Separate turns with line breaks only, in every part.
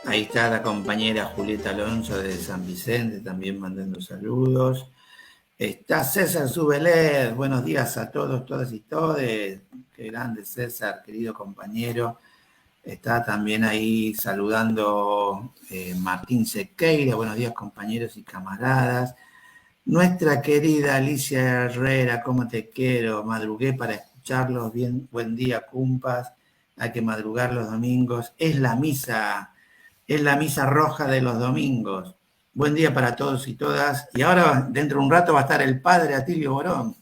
Ahí está la compañera Julieta Alonso de San Vicente, también mandando saludos. Está César Subelet, buenos días a todos, todas y todes. Qué grande César, querido compañero. Está también ahí saludando Martín Sequeira, buenos días compañeros y camaradas. Nuestra querida Alicia Herrera, cómo te quiero, madrugué para escucharlos, bien, buen día, cumpas, hay que madrugar los domingos, es la misa roja de los domingos. Buen día para todos y todas, y ahora dentro de un rato va a estar el padre Atilio Borón.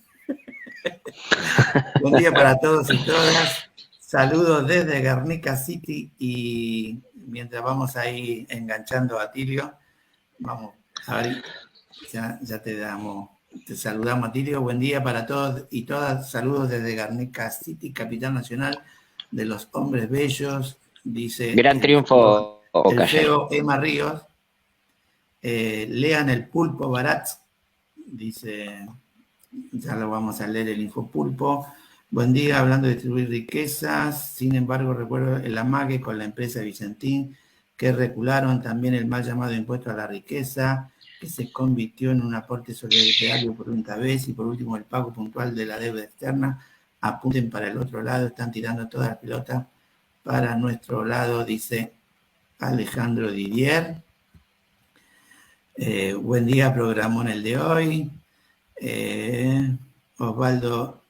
Buen día para todos y todas, saludos desde Guernica City, y mientras vamos ahí enganchando a Atilio, vamos a ver. Ya te saludamos, Atilio. Buen día para todos y todas. Saludos desde Guernica City, capital nacional de los hombres bellos, dice
Gran triunfo,
el feo Emma Ríos. Lean el Pulpo Barat, dice, ya lo vamos a leer el Infopulpo. Buen día, hablando de distribuir riquezas. Sin embargo, recuerdo el amague con la empresa Vicentín, que recularon también el mal llamado impuesto a la riqueza, que se convirtió en un aporte solidario por única vez, y por último el pago puntual de la deuda externa. Apunten para el otro lado, están tirando todas las pelotas para nuestro lado, dice Alejandro Didier. Buen día, programón el de hoy. Osvaldo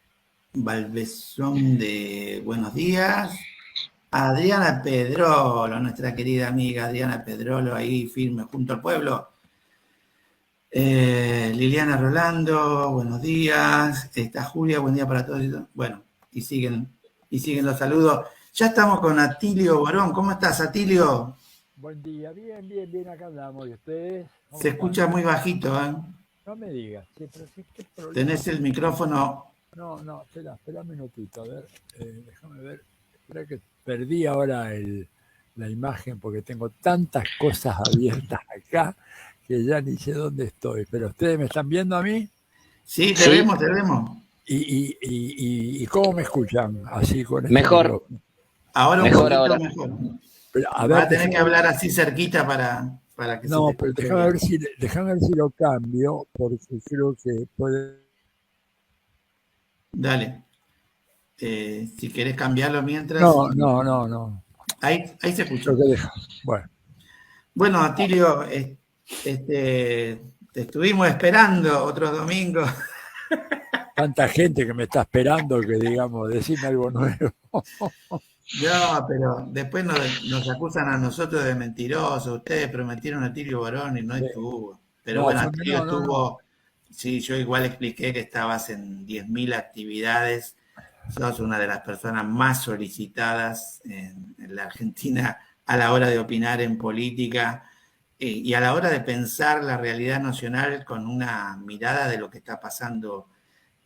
Valvesón de buenos días. Adriana Pedrolo, nuestra querida amiga Adriana Pedrolo, ahí firme junto al pueblo. Liliana Rolando, buenos días. Está Julia, buen día para todos. Bueno, y siguen los saludos. Ya estamos con Atilio Borón. ¿Cómo estás, Atilio?
Buen día, bien, acá andamos. ¿Y ustedes?
Se escucha muy bajito, ¿eh?
No me digas, sí, pero sí, ¿qué problema?
¿Tenés el micrófono?
No, espera un minutito, a ver, déjame ver. Espera que perdí ahora la imagen porque tengo tantas cosas abiertas acá que ya ni sé dónde estoy. ¿Pero ustedes me están viendo a mí?
Sí, te vemos.
¿Y cómo me escuchan? Así con
mejor.
Micrófono.
Ahora un poquito ahora. Mejor.
Pero,
va a tener que hablar así cerquita para que
no, se te pero déjame ver si lo cambio, porque creo que puede.
Dale. Si querés cambiarlo mientras.
No.
Ahí se escuchó.
Bueno,
Atilio, te estuvimos esperando otros domingos.
Tanta gente que me está esperando que, digamos, decime algo nuevo.
No, pero después nos acusan a nosotros de mentirosos. Ustedes prometieron a Atilio Borón y no estuvo. Pero bueno, Atilio estuvo. Sí, yo igual expliqué que estabas en 10.000 actividades. Sos una de las personas más solicitadas en la Argentina a la hora de opinar en política y a la hora de pensar la realidad nacional con una mirada de lo que está pasando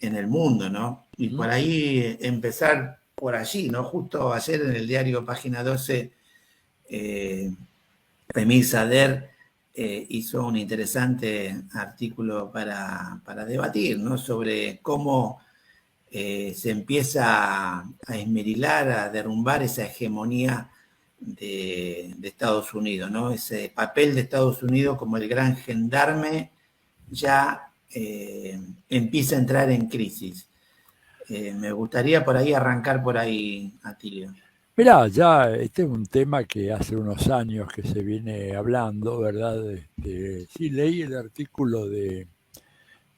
en el mundo, ¿no? Y por ahí empezar por allí, ¿no? Justo ayer en el diario Página 12, Remil Sader hizo un interesante artículo para debatir, ¿no? Sobre cómo se empieza a esmerilar, a derrumbar esa hegemonía de Estados Unidos, ¿no? Ese papel de Estados Unidos como el gran gendarme ya empieza a entrar en crisis. Me gustaría por ahí arrancar por ahí, Atilio.
Mirá, ya este es un tema que hace unos años que se viene hablando, ¿verdad? Sí, leí el artículo de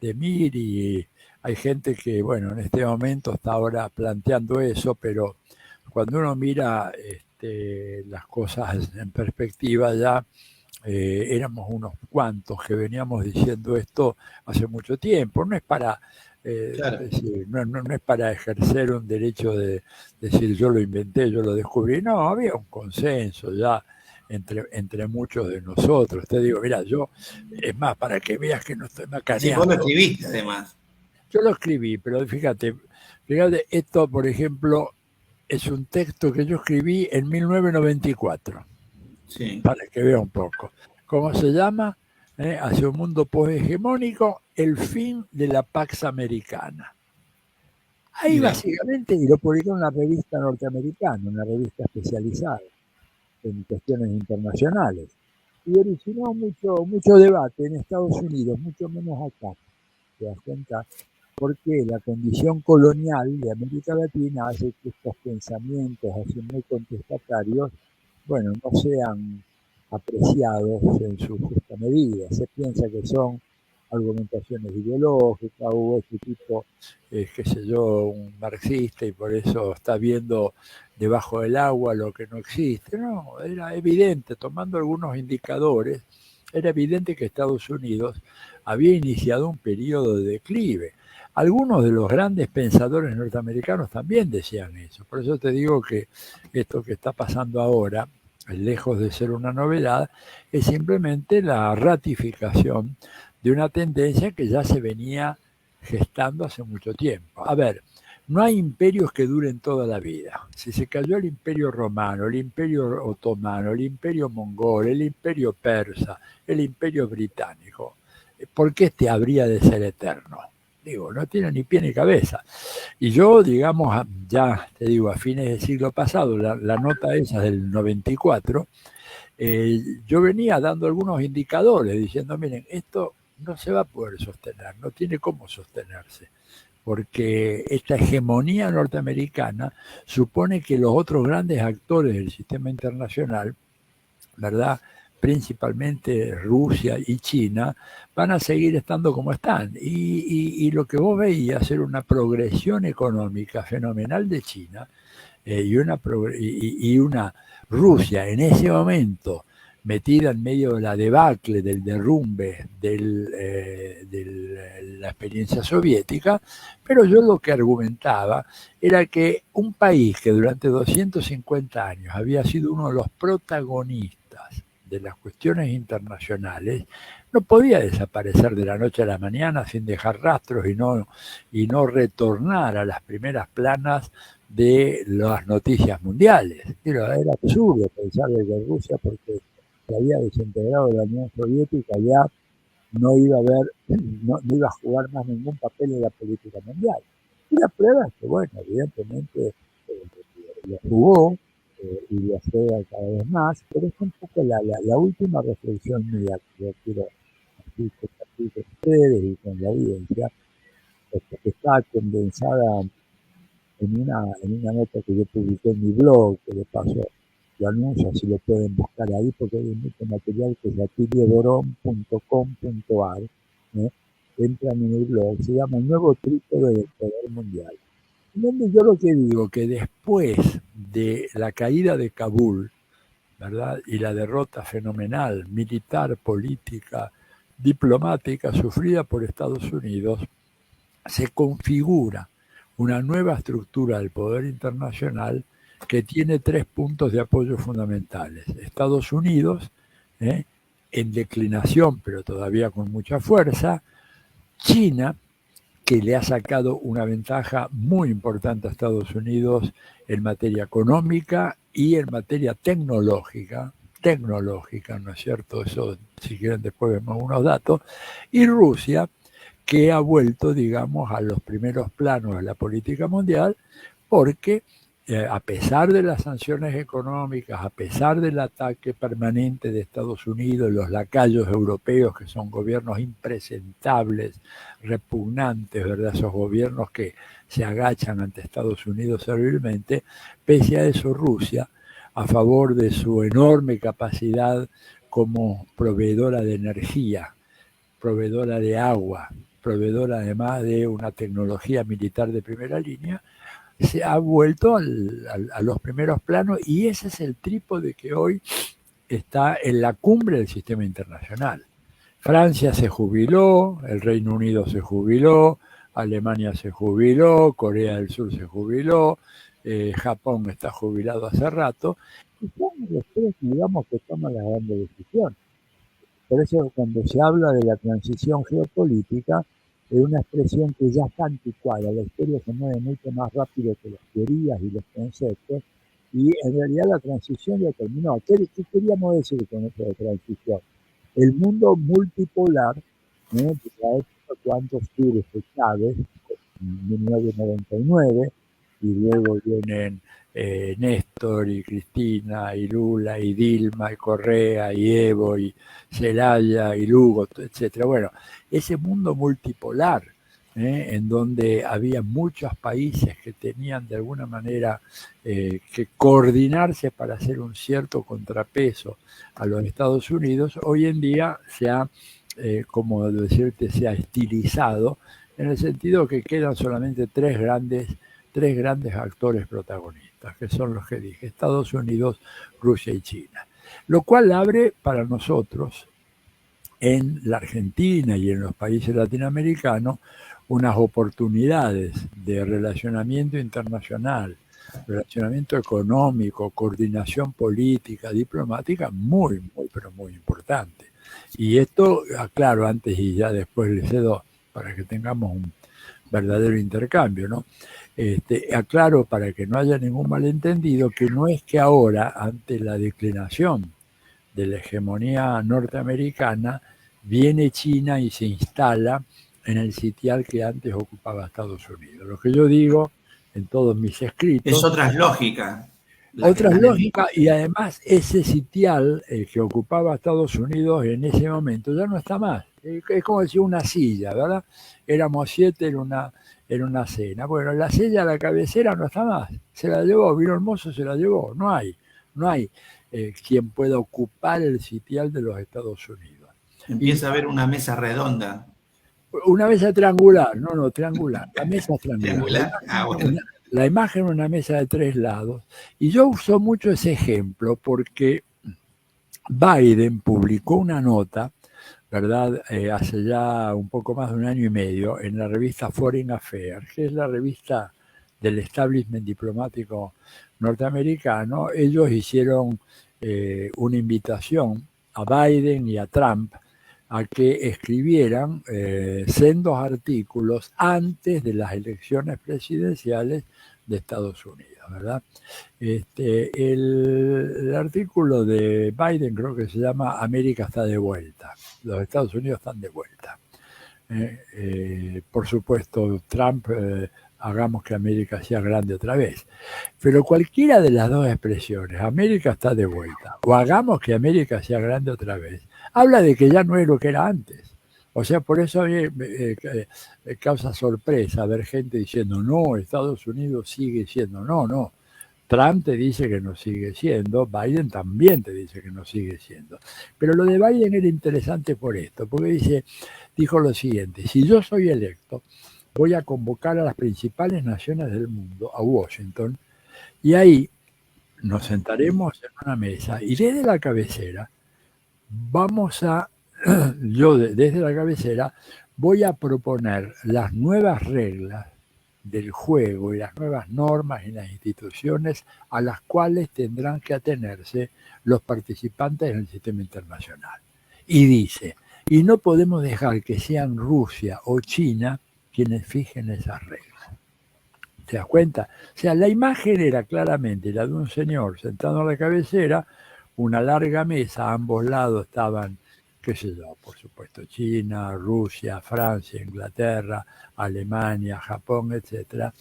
Mir y hay gente que, bueno, en este momento está ahora planteando eso, pero cuando uno mira las cosas en perspectiva ya, éramos unos cuantos que veníamos diciendo esto hace mucho tiempo. No es para decir, no es para ejercer un derecho de decir yo lo inventé, yo lo descubrí. No, había un consenso ya entre muchos de nosotros. Te digo, mira, yo, es más, para que veas que no estoy macaneando.
Sí, vos lo escribiste además.
Yo lo escribí, pero fíjate, esto, por ejemplo, es un texto que yo escribí en 1994.
Sí.
Para que vea un poco. ¿Cómo se llama? Hacia un mundo poshegemónico, el fin de la Pax Americana. Ahí básicamente, y lo publicó en una revista norteamericana, una revista especializada. en cuestiones internacionales. Y originó mucho debate en Estados Unidos, mucho menos acá, te das cuenta, porque la condición colonial de América Latina hace que estos pensamientos así muy contestatarios, bueno, no sean apreciados en su justa medida. Se piensa que son argumentaciones ideológicas, o este tipo, qué sé yo, un marxista y por eso está viendo debajo del agua lo que no existe. No, era evidente, tomando algunos indicadores, era evidente que Estados Unidos había iniciado un periodo de declive. Algunos de los grandes pensadores norteamericanos también decían eso. Por eso te digo que esto que está pasando ahora, lejos de ser una novedad, es simplemente la ratificación de una tendencia que ya se venía gestando hace mucho tiempo. A ver, no hay imperios que duren toda la vida. Si se cayó el imperio romano, el imperio otomano, el imperio mongol, el imperio persa, el imperio británico, ¿por qué este habría de ser eterno? Digo, no tiene ni pie ni cabeza. Y yo, digamos, ya te digo, a fines del siglo pasado, la nota esa del 94, yo venía dando algunos indicadores diciendo, miren, esto no se va a poder sostener, no tiene cómo sostenerse, porque esta hegemonía norteamericana supone que los otros grandes actores del sistema internacional, ¿verdad?, principalmente Rusia y China, van a seguir estando como están. Y lo que vos veías era una progresión económica fenomenal de China, y una Rusia en ese momento metida en medio de la debacle, del derrumbe de la experiencia soviética, pero yo lo que argumentaba era que un país que durante 250 años había sido uno de los protagonistas de las cuestiones internacionales, no podía desaparecer de la noche a la mañana sin dejar rastros y no retornar a las primeras planas de las noticias mundiales. Era absurdo pensar de que Rusia, porque se había desintegrado de la Unión Soviética, ya no iba a jugar más ningún papel en la política mundial. Y la prueba es que, bueno, evidentemente lo jugó, y lo juega cada vez más, pero es un poco la última reflexión mía que yo quiero compartir con ustedes y con la audiencia, que está condensada en una nota que yo publiqué en mi blog, que de paso lo anuncio, si lo pueden buscar ahí, porque hay mucho material que es atilioborón.com.ar, entran en mi blog, se llama El Nuevo Trípode del Poder Mundial. Donde yo lo que digo, que después de la caída de Kabul, ¿verdad?, y la derrota fenomenal, militar, política, diplomática, sufrida por Estados Unidos, se configura una nueva estructura del poder internacional que tiene 3 puntos de apoyo fundamentales. Estados Unidos, en declinación, pero todavía con mucha fuerza. China, que le ha sacado una ventaja muy importante a Estados Unidos en materia económica y en materia tecnológica, ¿no es cierto? Eso, si quieren, después vemos unos datos. Y Rusia, que ha vuelto, digamos, a los primeros planos de la política mundial, porque a pesar de las sanciones económicas, a pesar del ataque permanente de Estados Unidos, los lacayos europeos, que son gobiernos impresentables, repugnantes, ¿verdad?, esos gobiernos que se agachan ante Estados Unidos servilmente, pese a eso Rusia, a favor de su enorme capacidad como proveedora de energía, proveedora de agua, proveedora además de una tecnología militar de primera línea, se ha vuelto a los primeros planos, y ese es el trípode que hoy está en la cumbre del sistema internacional. Francia se jubiló, el Reino Unido se jubiló, Alemania se jubiló, Corea del Sur se jubiló, Japón está jubilado hace rato, y son los tres, digamos, que toman las grandes decisiones. Por eso, cuando se habla de la transición geopolítica, es una expresión que ya está anticuada. La historia se mueve mucho más rápido que las teorías y los conceptos, y en realidad la transición ya terminó. ¿Qué queríamos decir con esto de transición? El mundo multipolar, de la época cuando surge Chávez, en 1999, y luego vienen Néstor y Cristina y Lula y Dilma y Correa y Evo y Zelaya y Lugo, etcétera. Bueno, ese mundo multipolar, en donde había muchos países que tenían de alguna manera que coordinarse para hacer un cierto contrapeso a los Estados Unidos, hoy en día se ha, como decirte, se ha estilizado en el sentido que quedan solamente tres grandes actores protagonistas, que son los que dije, Estados Unidos, Rusia y China. Lo cual abre para nosotros, en la Argentina y en los países latinoamericanos, unas oportunidades de relacionamiento internacional, relacionamiento económico, coordinación política, diplomática, muy, pero muy importante. Y esto, aclaro antes y ya después le cedo para que tengamos un verdadero intercambio, ¿no? Aclaro para que no haya ningún malentendido que no es que ahora, ante la declinación de la hegemonía norteamericana, viene China y se instala en el sitial que antes ocupaba Estados Unidos. Lo que yo digo en todos mis escritos...
Es otra lógica.
Otras lógicas, y además ese sitial que ocupaba Estados Unidos en ese momento ya no está más. Es como decir una silla, ¿verdad? Éramos 7 en una cena. Bueno, la silla, la cabecera no está más. Se la llevó, vino el mozo, se la llevó. No hay quien pueda ocupar el sitial de los Estados Unidos.
Empieza a haber una mesa redonda.
Una mesa triangular, no, triangular. La mesa es triangular.
Bueno.
La imagen es una mesa de 3 lados. Y yo uso mucho ese ejemplo porque Biden publicó una nota, ¿verdad? Hace ya un poco más de 1 año y medio en la revista Foreign Affairs, que es la revista del establishment diplomático norteamericano. Ellos hicieron una invitación a Biden y a Trump a que escribieran sendos artículos antes de las elecciones presidenciales de Estados Unidos, ¿verdad? El artículo de Biden creo que se llama América está de vuelta, los Estados Unidos están de vuelta. Por supuesto, Trump, hagamos que América sea grande otra vez. Pero cualquiera de las dos expresiones, América está de vuelta, o hagamos que América sea grande otra vez, habla de que ya no es lo que era antes. O sea, por eso causa sorpresa ver gente diciendo, no, Estados Unidos sigue siendo, no. Trump te dice que no sigue siendo, Biden también te dice que no sigue siendo. Pero lo de Biden era interesante por esto, porque dijo lo siguiente, si yo soy electo, voy a convocar a las principales naciones del mundo, a Washington, y ahí nos sentaremos en una mesa y desde la cabecera yo desde la cabecera voy a proponer las nuevas reglas del juego y las nuevas normas y las instituciones a las cuales tendrán que atenerse los participantes en el sistema internacional. Y dice, y no podemos dejar que sean Rusia o China quienes fijen esas reglas. ¿Te das cuenta? O sea, la imagen era claramente la de un señor sentado en la cabecera, una larga mesa, a ambos lados estaban, qué sé yo, por supuesto, China, Rusia, Francia, Inglaterra, Alemania, Japón, etc.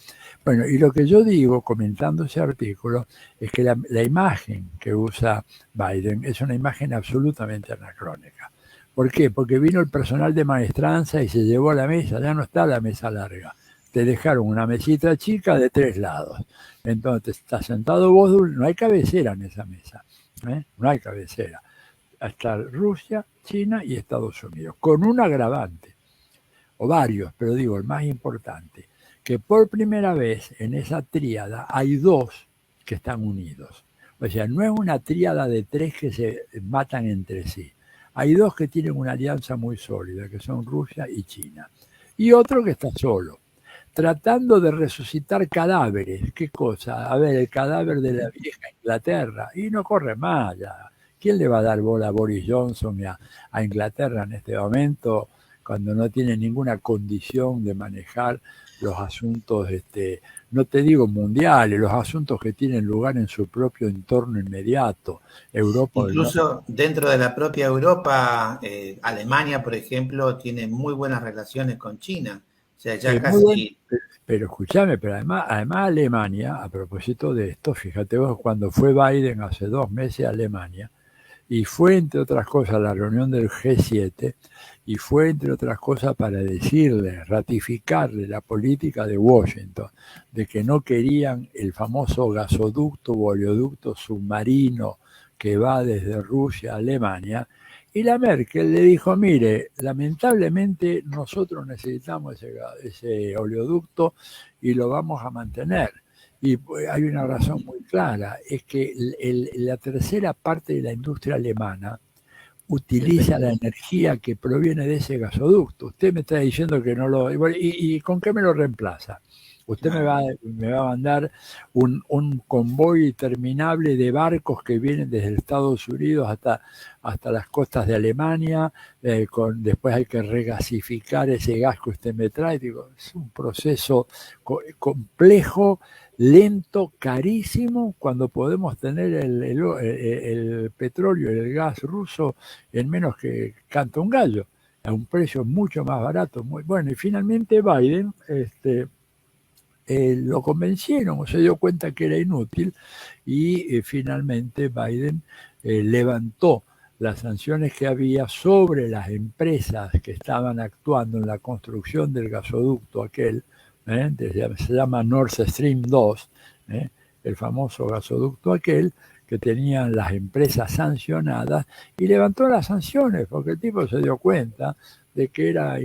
Bueno, y lo que yo digo, comentando ese artículo, es que la imagen que usa Biden es una imagen absolutamente anacrónica. ¿Por qué? Porque vino el personal de maestranza y se llevó a la mesa, ya no está la mesa larga. Te dejaron una mesita chica de 3 lados. Entonces, estás sentado vos, no hay cabecera en esa mesa. No hay cabecera. Hasta Rusia, China y Estados Unidos, con un agravante, o varios, pero digo, el más importante, que por primera vez en esa tríada hay 2 que están unidos. O sea, no es una tríada de 3 que se matan entre sí. Hay 2 que tienen una alianza muy sólida, que son Rusia y China. Y otro que está solo, tratando de resucitar cadáveres. ¿Qué cosa? A ver, el cadáver de la vieja Inglaterra. Y no corre más ya. ¿Quién le va a dar bola a Boris Johnson y a Inglaterra en este momento cuando no tiene ninguna condición de manejar los asuntos, no te digo mundiales, los asuntos que tienen lugar en su propio entorno inmediato? Europa.
Incluso dentro de la propia Europa, Alemania, por ejemplo, tiene muy buenas relaciones con China. sea, ya
Muy bueno,
casi...
pero escúchame, pero además Alemania, a propósito de esto, fíjate vos, cuando fue Biden hace 2 meses a Alemania, y fue, entre otras cosas, a la reunión del G7, y fue, entre otras cosas, para decirle, ratificarle la política de Washington, de que no querían el famoso gasoducto o oleoducto submarino que va desde Rusia a Alemania. Y la Merkel le dijo, mire, lamentablemente nosotros necesitamos ese oleoducto y lo vamos a mantener. Y hay una razón muy clara, es que la tercera parte de la industria alemana utiliza la energía que proviene de ese gasoducto. Usted me está diciendo que no lo... ¿Y con qué me lo reemplaza? Usted me va a mandar un convoy interminable de barcos que vienen desde Estados Unidos hasta las costas de Alemania, después hay que regasificar ese gas que usted me trae. Digo, es un proceso complejo, lento, carísimo, cuando podemos tener el petróleo y el gas ruso en menos que canta un gallo, a un precio mucho más barato. Muy bueno. Y finalmente Biden lo convencieron, o se dio cuenta que era inútil, y finalmente Biden levantó las sanciones que había sobre las empresas que estaban actuando en la construcción del gasoducto aquel, se llama Nord Stream 2, el famoso gasoducto aquel, que tenían las empresas sancionadas, y levantó las sanciones porque el tipo se dio cuenta de que era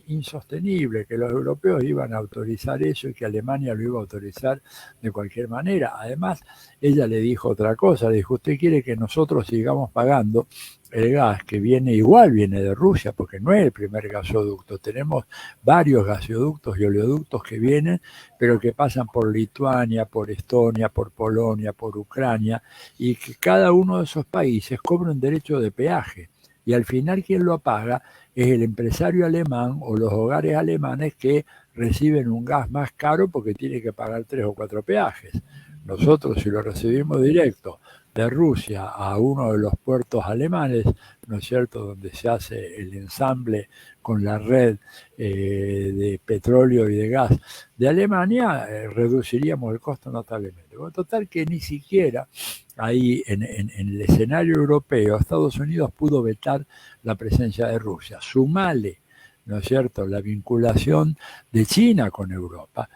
insostenible, que los europeos iban a autorizar eso y que Alemania lo iba a autorizar de cualquier manera. Además, ella le dijo otra cosa, le dijo, usted quiere que nosotros sigamos pagando el gas que viene de Rusia, porque no es el primer gasoducto, tenemos varios gasoductos y oleoductos que vienen, pero que pasan por Lituania, por Estonia, por Polonia, por Ucrania, y que cada uno de esos países cobra un derecho de peaje, y al final quien lo paga es el empresario alemán o los hogares alemanes que reciben un gas más caro porque tiene que pagar 3 o 4 peajes. Nosotros, si lo recibimos directo de Rusia a uno de los puertos alemanes, ¿no es cierto?, donde se hace el ensamble con la red de petróleo y de gas de Alemania, reduciríamos el costo notablemente. Bueno, total que ni siquiera ahí en el escenario europeo Estados Unidos pudo vetar la presencia de Rusia. Sumale, ¿no es cierto?, la vinculación de China con Europa,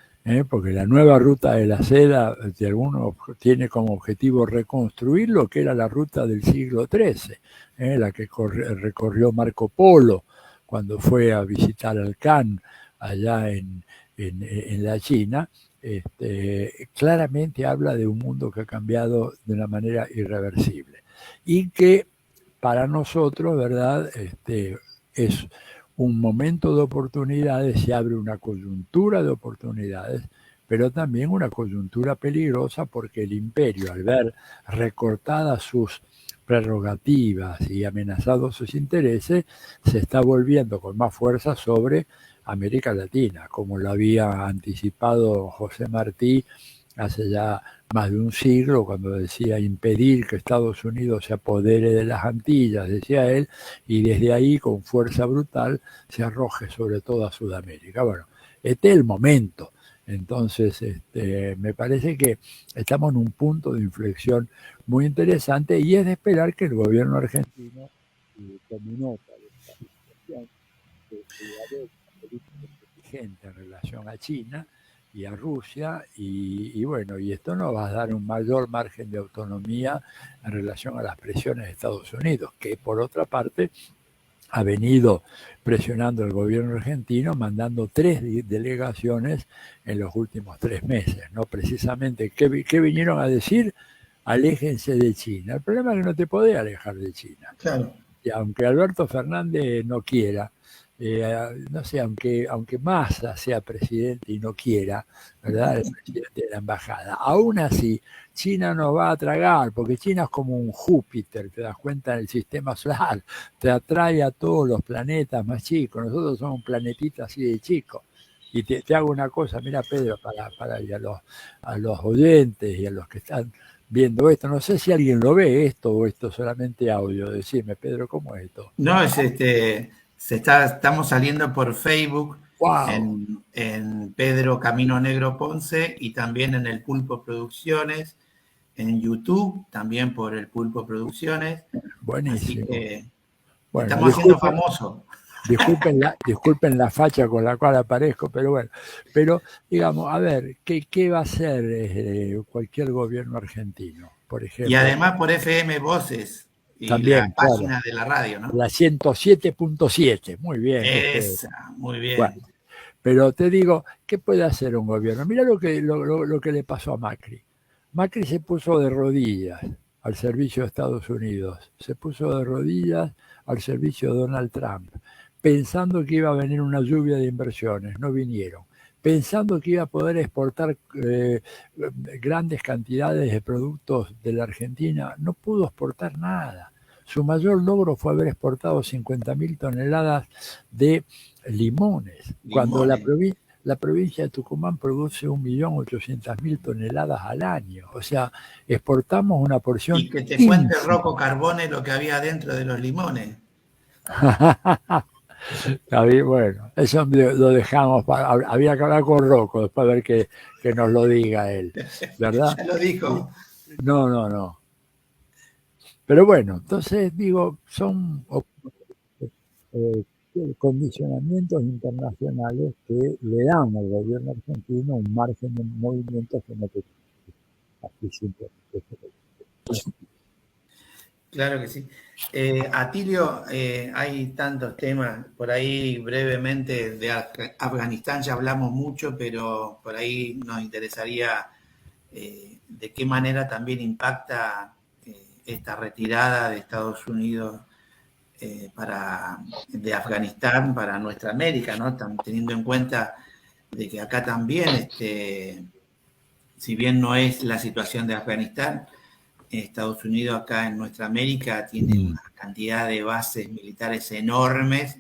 porque la nueva ruta de la seda de algunos tiene como objetivo reconstruir lo que era la ruta del siglo XIII, la que recorrió Marco Polo cuando fue a visitar al Khan allá en la China. Claramente habla de un mundo que ha cambiado de una manera irreversible y que para nosotros, ¿verdad?, es un momento de oportunidades, se abre una coyuntura de oportunidades, pero también una coyuntura peligrosa porque el imperio, al ver recortadas sus prerrogativas y amenazados sus intereses, se está volviendo con más fuerza sobre América Latina, como lo había anticipado José Martí hace ya más de un siglo, cuando decía impedir que Estados Unidos se apodere de las Antillas, decía él, y desde ahí con fuerza brutal se arroje sobre toda Sudamérica. Bueno, este es el momento. Entonces, me parece que estamos en un punto de inflexión muy interesante y es de esperar que el gobierno argentino tome nota de esta situación, de política inteligente en relación a China y a Rusia, y bueno, y esto nos va a dar un mayor margen de autonomía en relación a las presiones de Estados Unidos, que por otra parte ha venido presionando el gobierno argentino, mandando 3 delegaciones en los últimos 3 meses, ¿no? Precisamente, ¿qué vinieron a decir? Aléjense de China. El problema es que no te podés alejar de China.
Claro.
Y aunque Alberto Fernández no quiera, no sé, aunque Massa sea presidente y no quiera, ¿verdad?, el presidente de la embajada, aún así China nos va a tragar, porque China es como un Júpiter, te das cuenta, en el sistema solar, te atrae a todos los planetas más chicos, nosotros somos un planetita así de chico. Y te hago una cosa, mira Pedro, para y a los oyentes y a los que están viendo esto, no sé si alguien lo ve esto o esto solamente audio, decime Pedro, ¿cómo es esto?
No, estamos saliendo por Facebook.
Wow.
en Pedro Camino Negro Ponce y también en el Pulpo Producciones, en YouTube, también por el Pulpo Producciones. Así
Buenísimo.
que
Bueno,
estamos haciendo famosos.
disculpen la facha con la cual aparezco, pero bueno. Pero, digamos, a ver, ¿qué va a hacer cualquier gobierno argentino? Por
Y
ejemplo,
además por FM Voces y la
también, claro,
página de la radio, ¿no?
la 107.7, muy bien, ¿viste?
Esa, muy
Bueno,
bien.
pero te digo, ¿qué puede hacer un gobierno? Mira lo que le pasó a Macri. Macri se puso de rodillas al servicio de Estados Unidos, se puso de rodillas al servicio de Donald Trump, pensando que iba a venir una lluvia de inversiones, no vinieron. Pensando que iba a poder exportar grandes cantidades de productos de la Argentina, no pudo exportar nada. Su mayor logro fue haber exportado 50.000 toneladas de limones, cuando
Limones.
la provincia de Tucumán produce 1.800.000 toneladas al año. O sea, exportamos una porción
Y que te cuente
ínfima.
Rocco Carbone lo que había dentro de los limones.
Bueno, eso lo dejamos, había que hablar con Rocco, después a ver que nos lo diga él, ¿verdad?
Ya lo dijo.
No, no, no. Pero bueno, entonces digo, son eh, condicionamientos internacionales que le dan al gobierno argentino un margen de movimiento que no tiene. Así simple.
Claro que sí. Atilio, hay tantos temas. Por ahí brevemente de Afganistán ya hablamos mucho, pero por ahí nos interesaría de qué manera también impacta esta retirada de Estados Unidos de Afganistán para nuestra América, ¿no? Teniendo en cuenta de que acá también, si bien no es la situación de Afganistán, Estados Unidos acá en nuestra América tiene una cantidad de bases militares enormes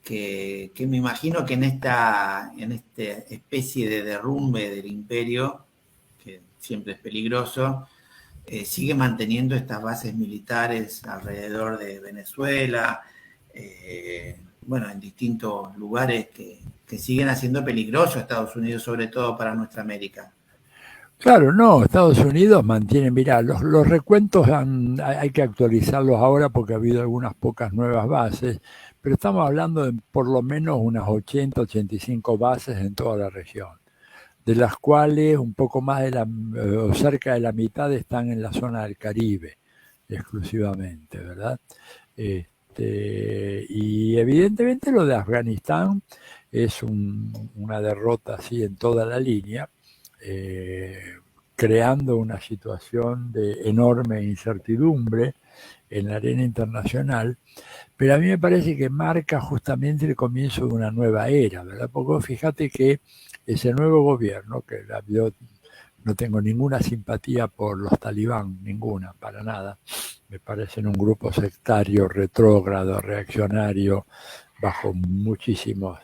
que me imagino que en esta especie de derrumbe del imperio, que siempre es peligroso, sigue manteniendo estas bases militares alrededor de Venezuela, bueno, en distintos lugares que siguen haciendo peligroso a Estados Unidos, sobre todo para nuestra América.
Claro, no, Estados Unidos mantiene, mira, los recuentos hay que actualizarlos ahora porque ha habido algunas pocas nuevas bases, pero estamos hablando de por lo menos unas 80, 85 bases en toda la región, de las cuales un poco más o cerca de la mitad están en la zona del Caribe, exclusivamente, ¿verdad? Y evidentemente lo de Afganistán es una derrota así en toda la línea, creando una situación de enorme incertidumbre en la arena internacional, pero a mí me parece que marca justamente el comienzo de una nueva era, ¿verdad? Porque fíjate que ese nuevo gobierno, que yo no tengo ninguna simpatía por los talibán, ninguna, para nada, me parecen un grupo sectario, retrógrado, reaccionario, bajo muchísimos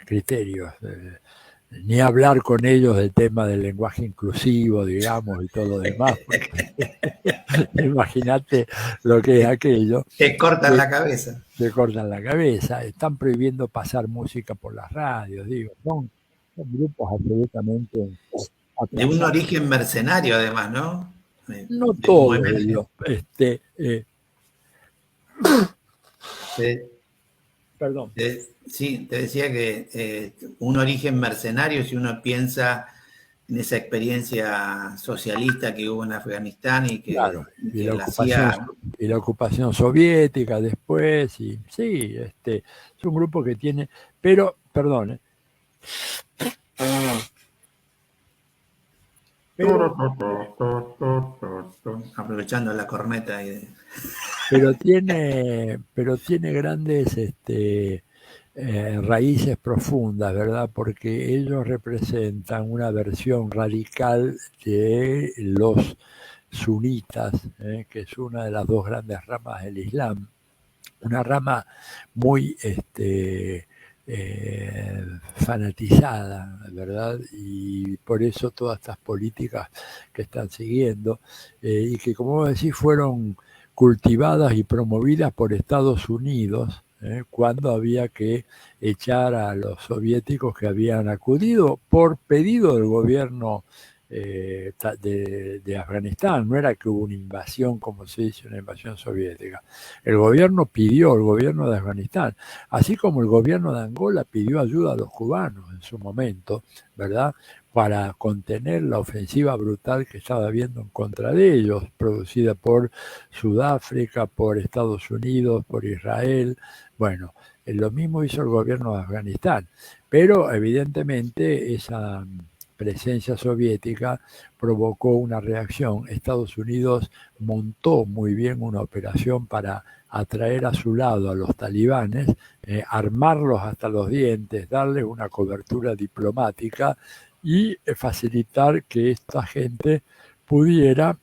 criterios. Ni hablar con ellos del tema del lenguaje inclusivo, digamos, y todo lo demás, porque imagínate lo que es aquello.
Te cortan la cabeza.
Te cortan la cabeza, están prohibiendo pasar música por las radios, digo, son grupos absolutamente
De un
atrasados.
origen mercenario, además, ¿no?
No
De como
todos ellos, perdón.
Sí, te decía que un origen mercenario, si uno piensa en esa experiencia socialista que hubo en Afganistán y
Claro,
que la hacía.
y la ocupación soviética después, y sí, es un grupo que tiene, pero, perdón, pero,
Aprovechando la corneta.
pero tiene grandes raíces profundas, ¿verdad? Porque ellos representan una versión radical de los sunitas, que es una de las dos grandes ramas del Islam, una rama muy fanatizada, ¿verdad? Y por eso todas estas políticas que están siguiendo y que, como vos decís, fueron cultivadas y promovidas por Estados Unidos, cuando había que echar a los soviéticos que habían acudido por pedido del gobierno de Afganistán. No era que hubo una invasión, como se dice, una invasión soviética. El gobierno pidió, el gobierno de Afganistán, así como el gobierno de Angola pidió ayuda a los cubanos en su momento, ¿verdad?, para contener la ofensiva brutal que estaba habiendo en contra de ellos, producida por Sudáfrica, por Estados Unidos, por Israel. Bueno, lo mismo hizo el gobierno de Afganistán, pero evidentemente esa presencia soviética provocó una reacción. Estados Unidos montó muy bien una operación para atraer a su lado a los talibanes, armarlos hasta los dientes, darles una cobertura diplomática y facilitar que esta gente pudiera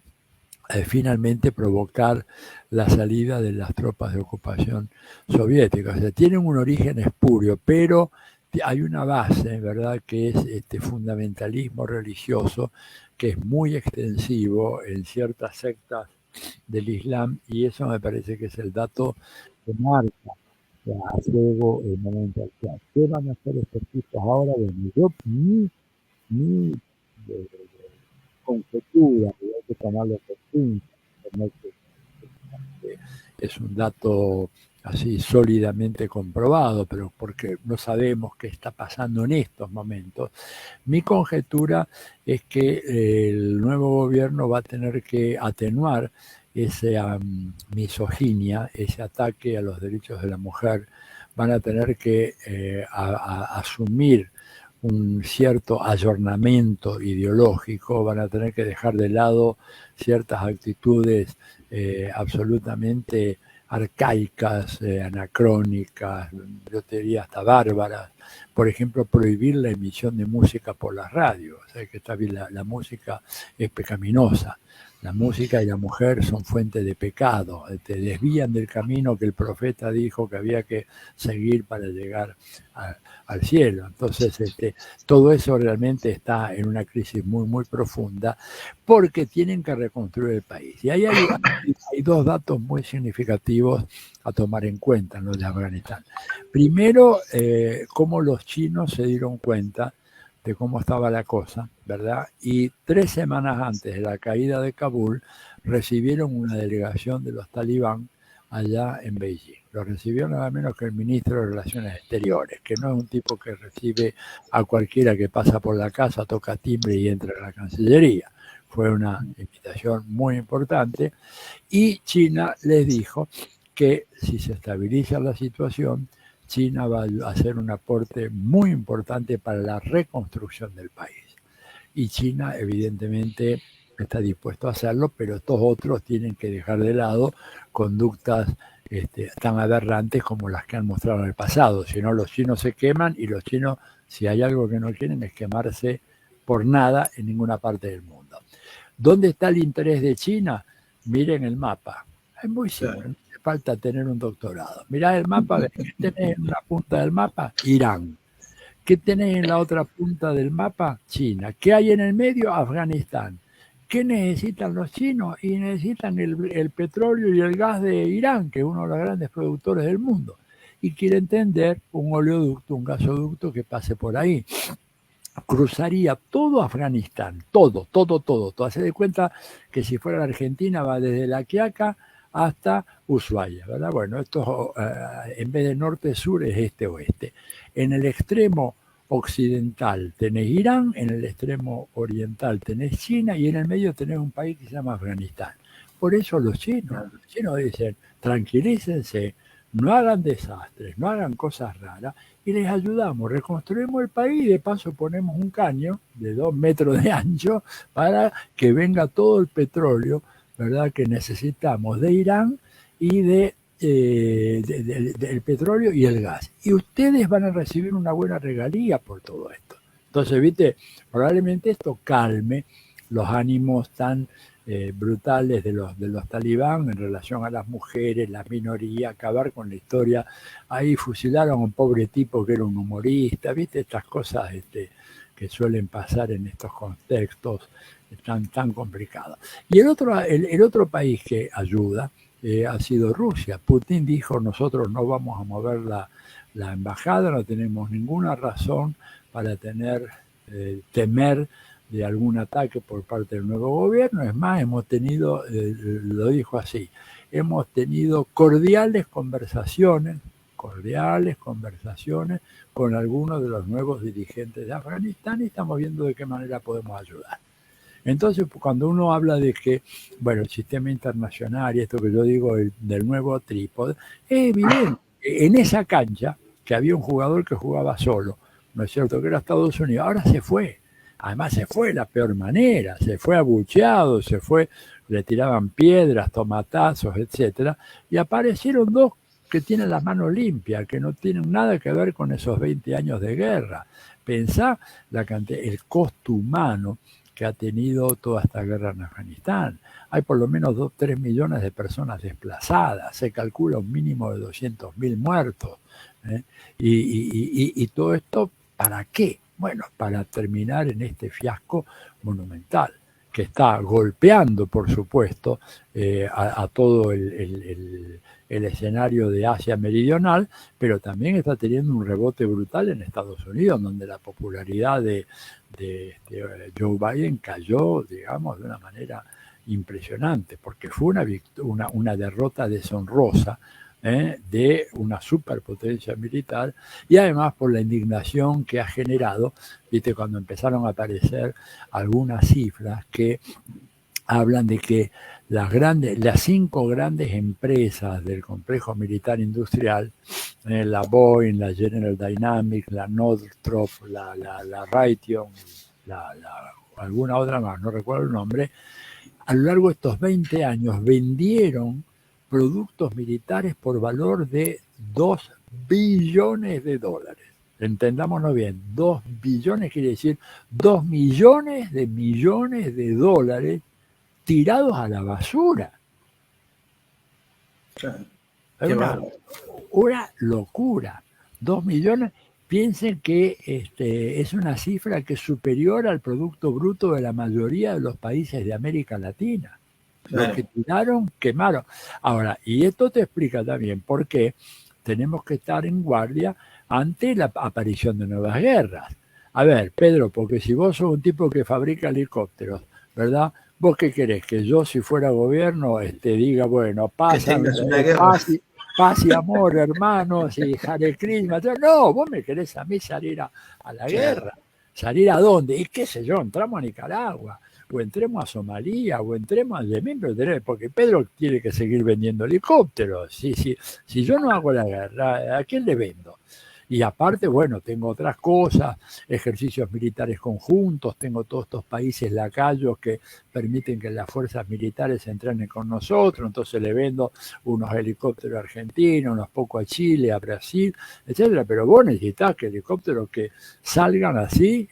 finalmente provocar la salida de las tropas de ocupación soviéticas. O sea, tienen un origen espurio, pero hay una base, ¿verdad?, que es este fundamentalismo religioso, que es muy extensivo en ciertas sectas del Islam, y eso me parece que es el dato que marca a fuego el momento actual. ¿Qué van a hacer estos tipos ahora? Bueno, yo mi conjetura, hay que tomarlo por pinzas, es un dato así sólidamente comprobado, pero porque no sabemos qué está pasando en estos momentos. Mi conjetura es que el nuevo gobierno va a tener que atenuar esa misoginia, ese ataque a los derechos de la mujer. Van a tener que asumir un cierto ayornamiento ideológico, van a tener que dejar de lado ciertas actitudes absolutamente arcaicas, anacrónicas, yo te diría hasta bárbaras. Por ejemplo, prohibir la emisión de música por la radio. O sea, que está bien, la música es pecaminosa. La música y la mujer son fuente de pecado, te desvían del camino que el profeta dijo que había que seguir para llegar al cielo. Entonces, todo eso realmente está en una crisis muy, muy profunda, porque tienen que reconstruir el país. Y ahí hay dos datos muy significativos a tomar en cuenta en lo de Afganistán. Primero, cómo los chinos se dieron cuenta de cómo estaba la cosa, ¿verdad? Y 3 semanas antes de la caída de Kabul, recibieron una delegación de los talibán allá en Beijing. Lo recibió nada menos que el ministro de Relaciones Exteriores, que no es un tipo que recibe a cualquiera que pasa por la casa, toca timbre y entra a la Cancillería. Fue una invitación muy importante, y China les dijo que si se estabiliza la situación, China va a hacer un aporte muy importante para la reconstrucción del país. Y China, evidentemente, está dispuesto a hacerlo, pero estos otros tienen que dejar de lado conductas tan aberrantes como las que han mostrado en el pasado. Si no, los chinos se queman, y los chinos, si hay algo que no quieren, es quemarse por nada en ninguna parte del mundo. ¿Dónde está el interés de China? Miren el mapa. Es muy simple, no hace falta tener un doctorado. Mirá el mapa, ¿qué tenés en la punta del mapa? Irán. ¿Qué tenés en la otra punta del mapa? China. ¿Qué hay en el medio? Afganistán. ¿Qué necesitan los chinos? Y necesitan el petróleo y el gas de Irán, que es uno de los grandes productores del mundo. Y quieren tender un oleoducto, un gasoducto que pase por ahí. Cruzaría todo Afganistán, todo. Hace de cuenta que si fuera la Argentina, va desde La Quiaca hasta Ushuaia, ¿verdad? Bueno, esto en vez de norte-sur es este-oeste. En el extremo occidental tenés Irán, en el extremo oriental tenés China, y en el medio tenés un país que se llama Afganistán. Por eso los chinos dicen, tranquilícense, no hagan desastres, no hagan cosas raras, y les ayudamos, reconstruimos el país, y de paso ponemos un caño de 2 metros de ancho para que venga todo el petróleo, ¿verdad?, que necesitamos de Irán, y del petróleo y el gas. Y ustedes van a recibir una buena regalía por todo esto. Entonces, viste, probablemente esto calme los ánimos tan brutales de los talibán en relación a las mujeres, la minoría, acabar con la historia. Ahí fusilaron a un pobre tipo que era un humorista, viste, estas cosas que suelen pasar en estos contextos tan complicados. Y el otro país que ayuda ha sido Rusia. Putin dijo, nosotros no vamos a mover la embajada, no tenemos ninguna razón para temer de algún ataque por parte del nuevo gobierno. Es más, hemos tenido, lo dijo así, hemos tenido cordiales conversaciones con algunos de los nuevos dirigentes de Afganistán y estamos viendo de qué manera podemos ayudar. Entonces, cuando uno habla de que, bueno, el sistema internacional y esto que yo digo del nuevo trípode, es evidente que en esa cancha que había un jugador que jugaba solo, ¿no es cierto?, que era Estados Unidos, ahora se fue. Además se fue de la peor manera, se fue abucheado, le tiraban piedras, tomatazos, etcétera, y aparecieron dos que tienen las manos limpias, que no tienen nada que ver con esos 20 años de guerra. Pensá el costo humano que ha tenido toda esta guerra en Afganistán. Hay por lo menos 3 millones de personas desplazadas, se calcula un mínimo de 200.000 muertos. Y todo esto, ¿para qué? Bueno, para terminar en este fiasco monumental, que está golpeando, por supuesto, a todo el escenario de Asia Meridional, pero también está teniendo un rebote brutal en Estados Unidos, donde la popularidad de Joe Biden cayó, digamos, de una manera impresionante, porque fue una derrota deshonrosa de una superpotencia militar, y además por la indignación que ha generado, viste, cuando empezaron a aparecer algunas cifras que hablan de que las 5 grandes empresas del complejo militar industrial, la Boeing, la General Dynamics, la Northrop, la Raytheon, alguna otra más, no recuerdo el nombre, a lo largo de estos 20 años vendieron productos militares por valor de $2 billones. Entendámonos bien, 2 billones quiere decir 2 millones de dólares tirados a la basura.
Claro.
Es una locura. 2 millones, piensen que es una cifra que es superior al Producto Bruto de la mayoría de los países de América Latina. Claro. Los que tiraron, quemaron. Ahora, y esto te explica también por qué tenemos que estar en guardia ante la aparición de nuevas guerras. A ver, Pedro, porque si vos sos un tipo que fabrica helicópteros, ¿verdad? ¿Vos qué querés? Que yo, si fuera gobierno, diga, bueno, paz y amor, hermanos, y Hare Krishna. No, vos me querés a mí salir a la guerra. ¿Salir a dónde? Y qué sé yo, entramos a Nicaragua, o entremos a Somalia, o entremos a Yemen, porque Pedro tiene que seguir vendiendo helicópteros. Si yo no hago la guerra, ¿a quién le vendo? Y aparte, bueno, tengo otras cosas, ejercicios militares conjuntos, tengo todos estos países lacayos que permiten que las fuerzas militares entrenen con nosotros, entonces le vendo unos helicópteros argentinos, unos pocos a Chile, a Brasil, etcétera. Pero vos necesitas que helicópteros que salgan así,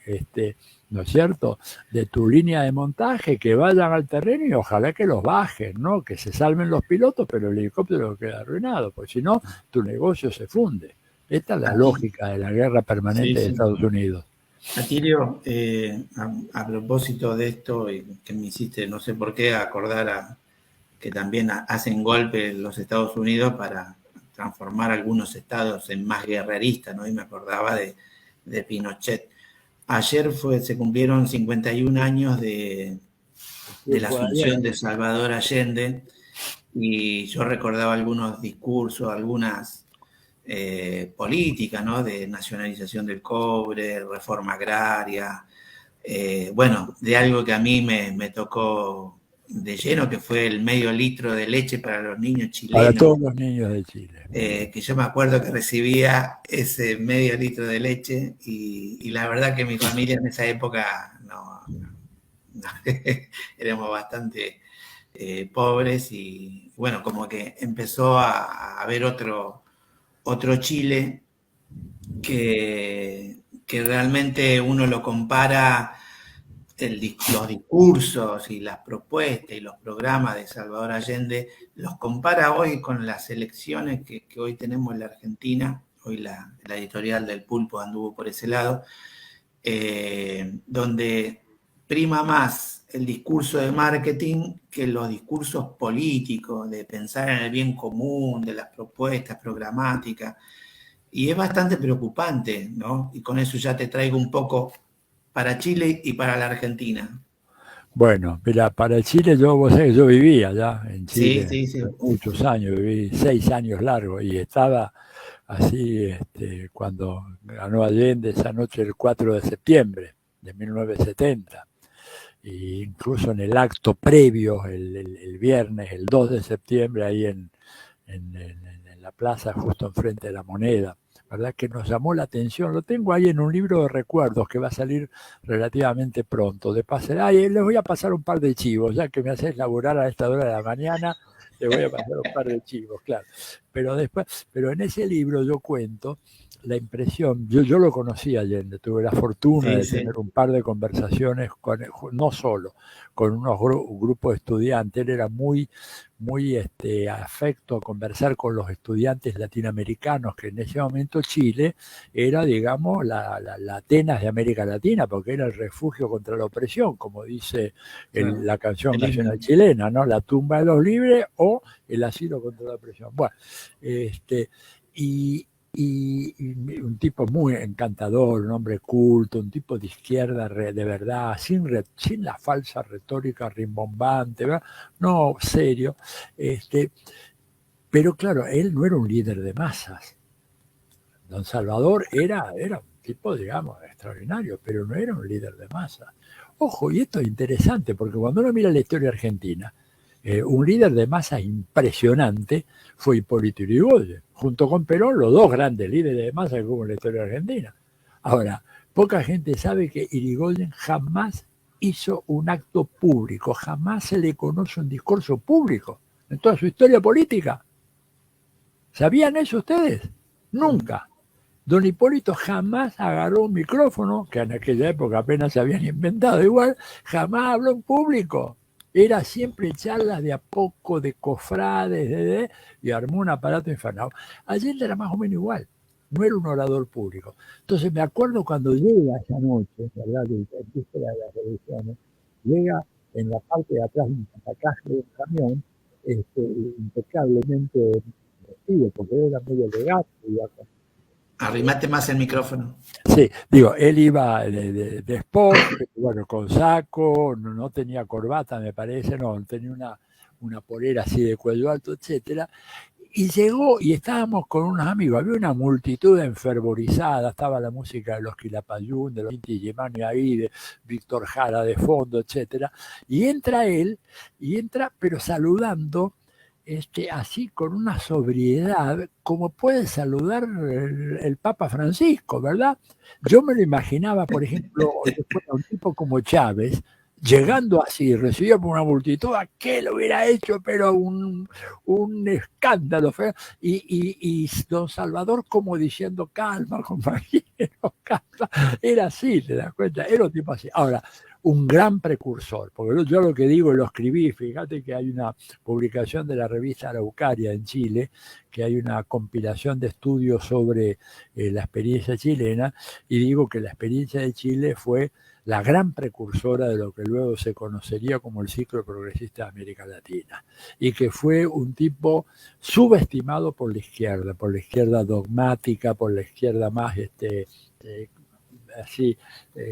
¿no es cierto?, de tu línea de montaje, que vayan al terreno y ojalá que los bajen, ¿no? Que se salven los pilotos, pero el helicóptero queda arruinado, porque si no, tu negocio se funde. Esta es la lógica de la guerra permanente de Estados Unidos.
Atilio, a propósito de esto, que me hiciste, no sé por qué, acordar que también hacen golpe los Estados Unidos para transformar algunos estados en más guerreristas, ¿no? Y me acordaba de Pinochet. Ayer se cumplieron 51 años de la asunción de Salvador Allende, y yo recordaba algunos discursos, algunas política, ¿no? De nacionalización del cobre, reforma agraria, bueno, de algo que a mí me tocó de lleno, que fue el medio litro de leche para los niños chilenos.
Para todos los niños de Chile.
Que yo me acuerdo que recibía ese medio litro de leche y la verdad que mi familia en esa época no éramos bastante pobres, y bueno, como que empezó a haber otro Chile que realmente uno lo compara, los discursos y las propuestas y los programas de Salvador Allende, los compara hoy con las elecciones que hoy tenemos en la Argentina. Hoy la editorial del Pulpo anduvo por ese lado, donde prima más el discurso de marketing que los discursos políticos, de pensar en el bien común, de las propuestas programáticas. Y es bastante preocupante, ¿no? Y con eso ya te traigo un poco para Chile y para la Argentina.
Bueno, mira, para Chile vos sabés que yo vivía allá en
Sí,
Chile
sí, sí.
muchos años, viví 6 años largos y estaba así cuando ganó Allende esa noche el 4 de septiembre de 1970. E incluso en el acto previo, el viernes, el 2 de septiembre, ahí en la plaza justo enfrente de la Moneda, ¿verdad? Que nos llamó la atención. Lo tengo ahí en un libro de recuerdos que va a salir relativamente pronto. De pasar, les voy a pasar un par de chivos, ya que me haces laburar a esta hora de la mañana, les voy a pasar un par de chivos, claro. Pero en ese libro yo cuento la impresión, yo lo conocí Allende, tuve la fortuna de tener un par de conversaciones con él, no solo con unos grupos de estudiantes, él era muy afecto a conversar con los estudiantes latinoamericanos, que en ese momento Chile era, digamos, la Atenas de América Latina, porque era el refugio contra la opresión, como dice la canción nacional chilena, ¿no? La tumba de los libres o el asilo contra la opresión. Bueno, y un tipo muy encantador, un hombre culto, un tipo de izquierda de verdad, sin la falsa retórica rimbombante, ¿verdad? No, serio. Pero claro, él no era un líder de masas. Don Salvador era un tipo, digamos, extraordinario, pero no era un líder de masas. Ojo, y esto es interesante, porque cuando uno mira la historia argentina, un líder de masa impresionante fue Hipólito Yrigoyen, junto con Perón, los dos grandes líderes de masa que hubo en la historia argentina. Ahora, poca gente sabe que Yrigoyen jamás hizo un acto público, jamás se le conoce un discurso público en toda su historia política. ¿Sabían eso ustedes? Nunca. Don Hipólito jamás agarró un micrófono, que en aquella época apenas se habían inventado igual, jamás habló en público. Era siempre charlas de a poco, de cofrades, y armó un aparato infernal. Allende era más o menos igual, no era un orador público. Entonces me acuerdo cuando llega esa noche, ¿verdad?, de las revoluciones, llega en la parte de atrás de un pasacaje de un camión, impecablemente vestido, porque era medio elegante,
Arrimate más el micrófono.
Sí, digo, él iba de sport, bueno, con saco, no tenía corbata, me parece, no, tenía una polera así de cuello alto, etcétera. Y llegó y estábamos con unos amigos, había una multitud enfervorizada, estaba la música de los Quilapayún, de los Inti Illimani ahí, de Víctor Jara de fondo, etcétera. Y entra él, pero saludando, así con una sobriedad, como puede saludar el Papa Francisco, ¿verdad? Yo me lo imaginaba, por ejemplo, después a un tipo como Chávez, llegando así, recibido por una multitud, ¿a qué lo hubiera hecho? Pero un escándalo. Y don Salvador como diciendo, calma, compañero, calma. Era así, ¿te das cuenta? Era un tipo así. Ahora, un gran precursor, porque yo lo que digo, lo escribí, fíjate que hay una publicación de la revista Araucaria en Chile, que hay una compilación de estudios sobre la experiencia chilena, y digo que la experiencia de Chile fue la gran precursora de lo que luego se conocería como el ciclo progresista de América Latina, y que fue un tipo subestimado por la izquierda dogmática, por la izquierda más así,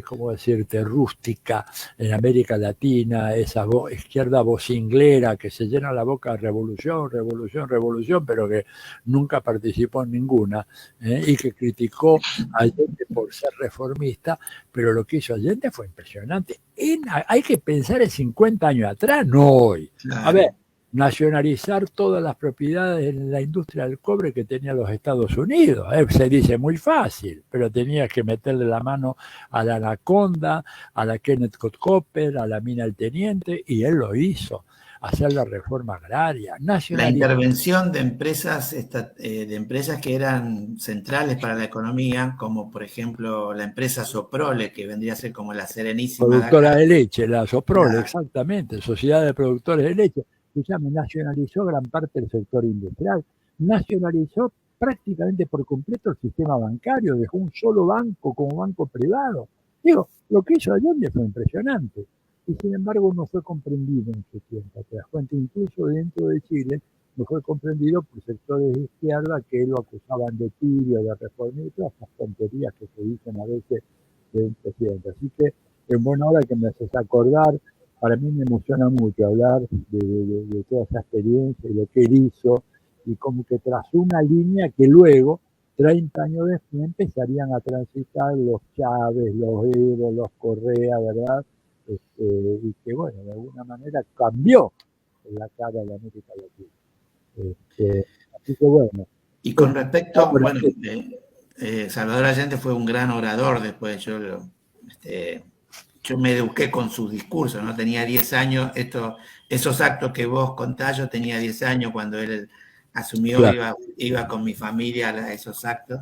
¿cómo decirte?, rústica en América Latina, esa izquierda vocinglera que se llena la boca de revolución, revolución, revolución, pero que nunca participó en ninguna, y que criticó a Allende por ser reformista, pero lo que hizo Allende fue impresionante. Hay que pensar en 50 años atrás, no hoy. A ver, nacionalizar todas las propiedades en la industria del cobre que tenía los Estados Unidos. Se dice muy fácil, pero tenías que meterle la mano a la Anaconda, a la Kenneth Copper, a la mina El Teniente, y él lo hizo. Hacer la reforma agraria,
la intervención de empresas que eran centrales para la economía, como por ejemplo la empresa Soprole, que vendría a ser como la Serenísima.
Productora de leche, la Soprole, exactamente, Sociedad de Productores de Leche. Nacionalizó gran parte del sector industrial, nacionalizó prácticamente por completo el sistema bancario, dejó un solo banco como banco privado. Digo, lo que hizo Allende fue impresionante y sin embargo no fue comprendido en su tiempo. Te das cuenta, incluso dentro de Chile no fue comprendido por sectores de izquierda que lo acusaban de tibio, de reformista, y todas esas tonterías que se dicen a veces de un presidente. Así que en buena hora que me haces acordar, para mí me emociona mucho hablar de toda esa experiencia y lo que él hizo, y como que trazó una línea que luego, 30 años después, empezarían a transitar los Chávez, los Evo, los Correa, ¿verdad? Y que, bueno, de alguna manera cambió la cara de América Latina. Así que, bueno.
Y con respecto, bueno, Salvador Allende fue un gran orador, después yo me eduqué con sus discursos, ¿no? Tenía 10 años, esos actos que vos contás, yo tenía 10 años cuando él asumió, claro. iba con mi familia a esos actos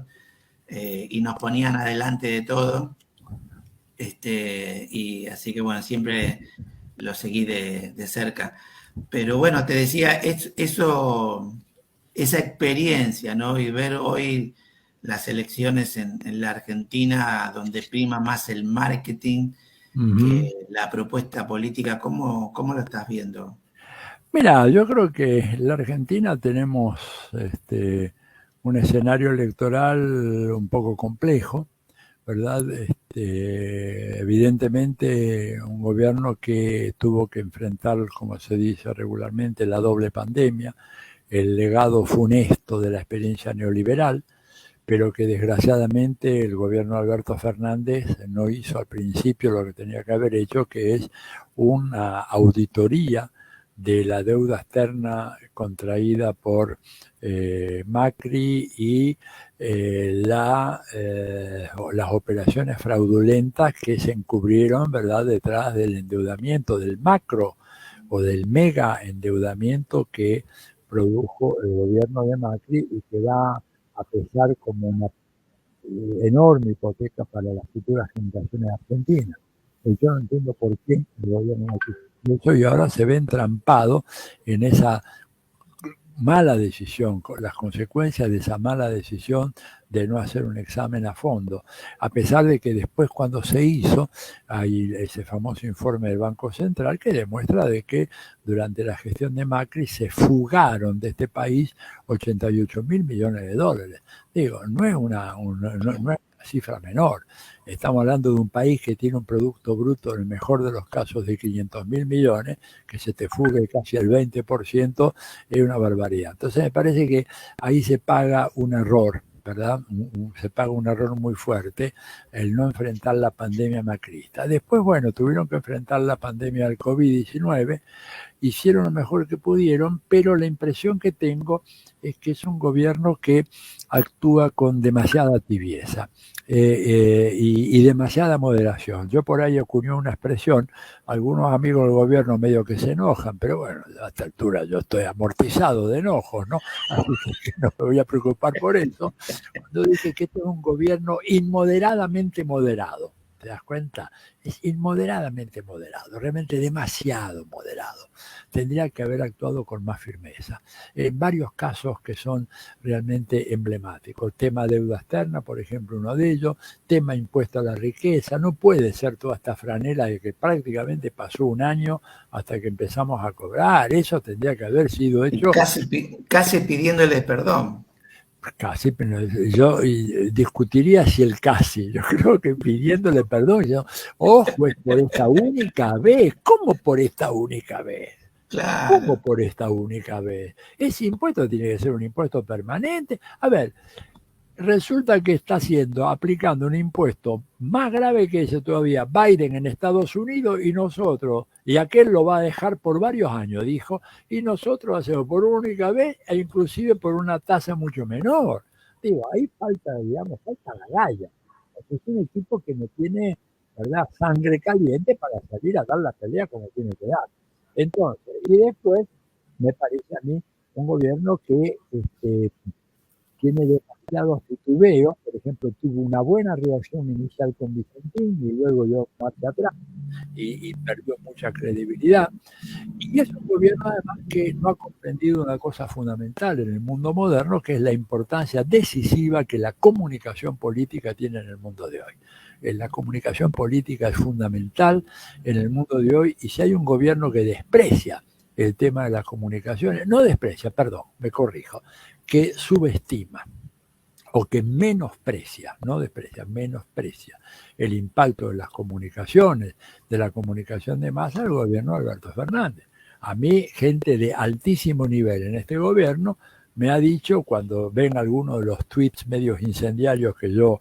y nos ponían adelante de todo. Y así que bueno, siempre lo seguí de cerca. Pero bueno, te decía, esa experiencia, ¿no? Y ver hoy las elecciones en la Argentina, donde prima más el marketing que la propuesta política, ¿cómo lo estás viendo?
Mira, yo creo que en la Argentina tenemos un escenario electoral un poco complejo, ¿verdad? Evidentemente un gobierno que tuvo que enfrentar, como se dice regularmente, la doble pandemia, el legado funesto de la experiencia neoliberal, pero que desgraciadamente el gobierno de Alberto Fernández no hizo al principio lo que tenía que haber hecho, que es una auditoría de la deuda externa contraída por Macri y las operaciones fraudulentas que se encubrieron, ¿verdad?, detrás del endeudamiento, del macro o del mega endeudamiento que produjo el gobierno de Macri y que va a pesar como una enorme hipoteca para las futuras generaciones argentinas. Y yo no entiendo por qué el gobierno no quiso eso y ahora se ve entrampado en esa mala decisión, las consecuencias de esa mala decisión de no hacer un examen a fondo, a pesar de que después cuando se hizo, hay ese famoso informe del Banco Central que demuestra de que durante la gestión de Macri se fugaron de este país 88 mil millones de dólares. Digo, no es una cifra menor. Estamos hablando de un país que tiene un producto bruto, en el mejor de los casos, de 500 mil millones, que se te fugue casi el 20%, es una barbaridad. Entonces me parece que ahí se paga un error, ¿verdad? Se paga un error muy fuerte el no enfrentar la pandemia macrista. Después, bueno, tuvieron que enfrentar la pandemia del COVID-19, hicieron lo mejor que pudieron, pero la impresión que tengo es que es un gobierno que actúa con demasiada tibieza y demasiada moderación. Yo por ahí acuñé una expresión, algunos amigos del gobierno medio que se enojan, pero bueno, a esta altura yo estoy amortizado de enojos, ¿no? Así que no me voy a preocupar por eso. Cuando dice que este es un gobierno inmoderadamente moderado, ¿te das cuenta? Es inmoderadamente moderado, realmente demasiado moderado. Tendría que haber actuado con más firmeza. En varios casos que son realmente emblemáticos. Tema deuda externa, por ejemplo, uno de ellos. Tema impuesto a la riqueza. No puede ser toda esta franela de que prácticamente pasó un año hasta que empezamos a cobrar. Eso tendría que haber sido hecho.
Casi pidiéndole perdón.
Casi, pero yo discutiría si el casi, yo creo que pidiéndole perdón, ojo, es por esta única vez. ¿Cómo por esta única vez?
Claro.
¿Cómo por esta única vez? Ese impuesto tiene que ser un impuesto permanente. A ver, resulta que está aplicando un impuesto más grave que ese todavía Biden en Estados Unidos y nosotros, y aquel lo va a dejar por varios años, dijo, y nosotros hacemos por una única vez e inclusive por una tasa mucho menor. Digo, ahí falta la galla. Es un equipo que no tiene, ¿verdad?, sangre caliente para salir a dar la pelea como tiene que dar. Entonces, y después, me parece a mí un gobierno que tiene demasiados titubeos. Por ejemplo, tuvo una buena reacción inicial con Vicentín y luego dio marcha atrás y perdió mucha credibilidad. Y es un gobierno además que no ha comprendido una cosa fundamental en el mundo moderno, que es la importancia decisiva que la comunicación política tiene en el mundo de hoy. La comunicación política es fundamental en el mundo de hoy, y si hay un gobierno que desprecia el tema de las comunicaciones, no desprecia, perdón, me corrijo, que subestima o que menosprecia, no desprecia, menosprecia el impacto de las comunicaciones, de la comunicación de masa, el gobierno de Alberto Fernández. A mí, gente de altísimo nivel en este gobierno me ha dicho, cuando ven algunos de los tweets medios incendiarios que yo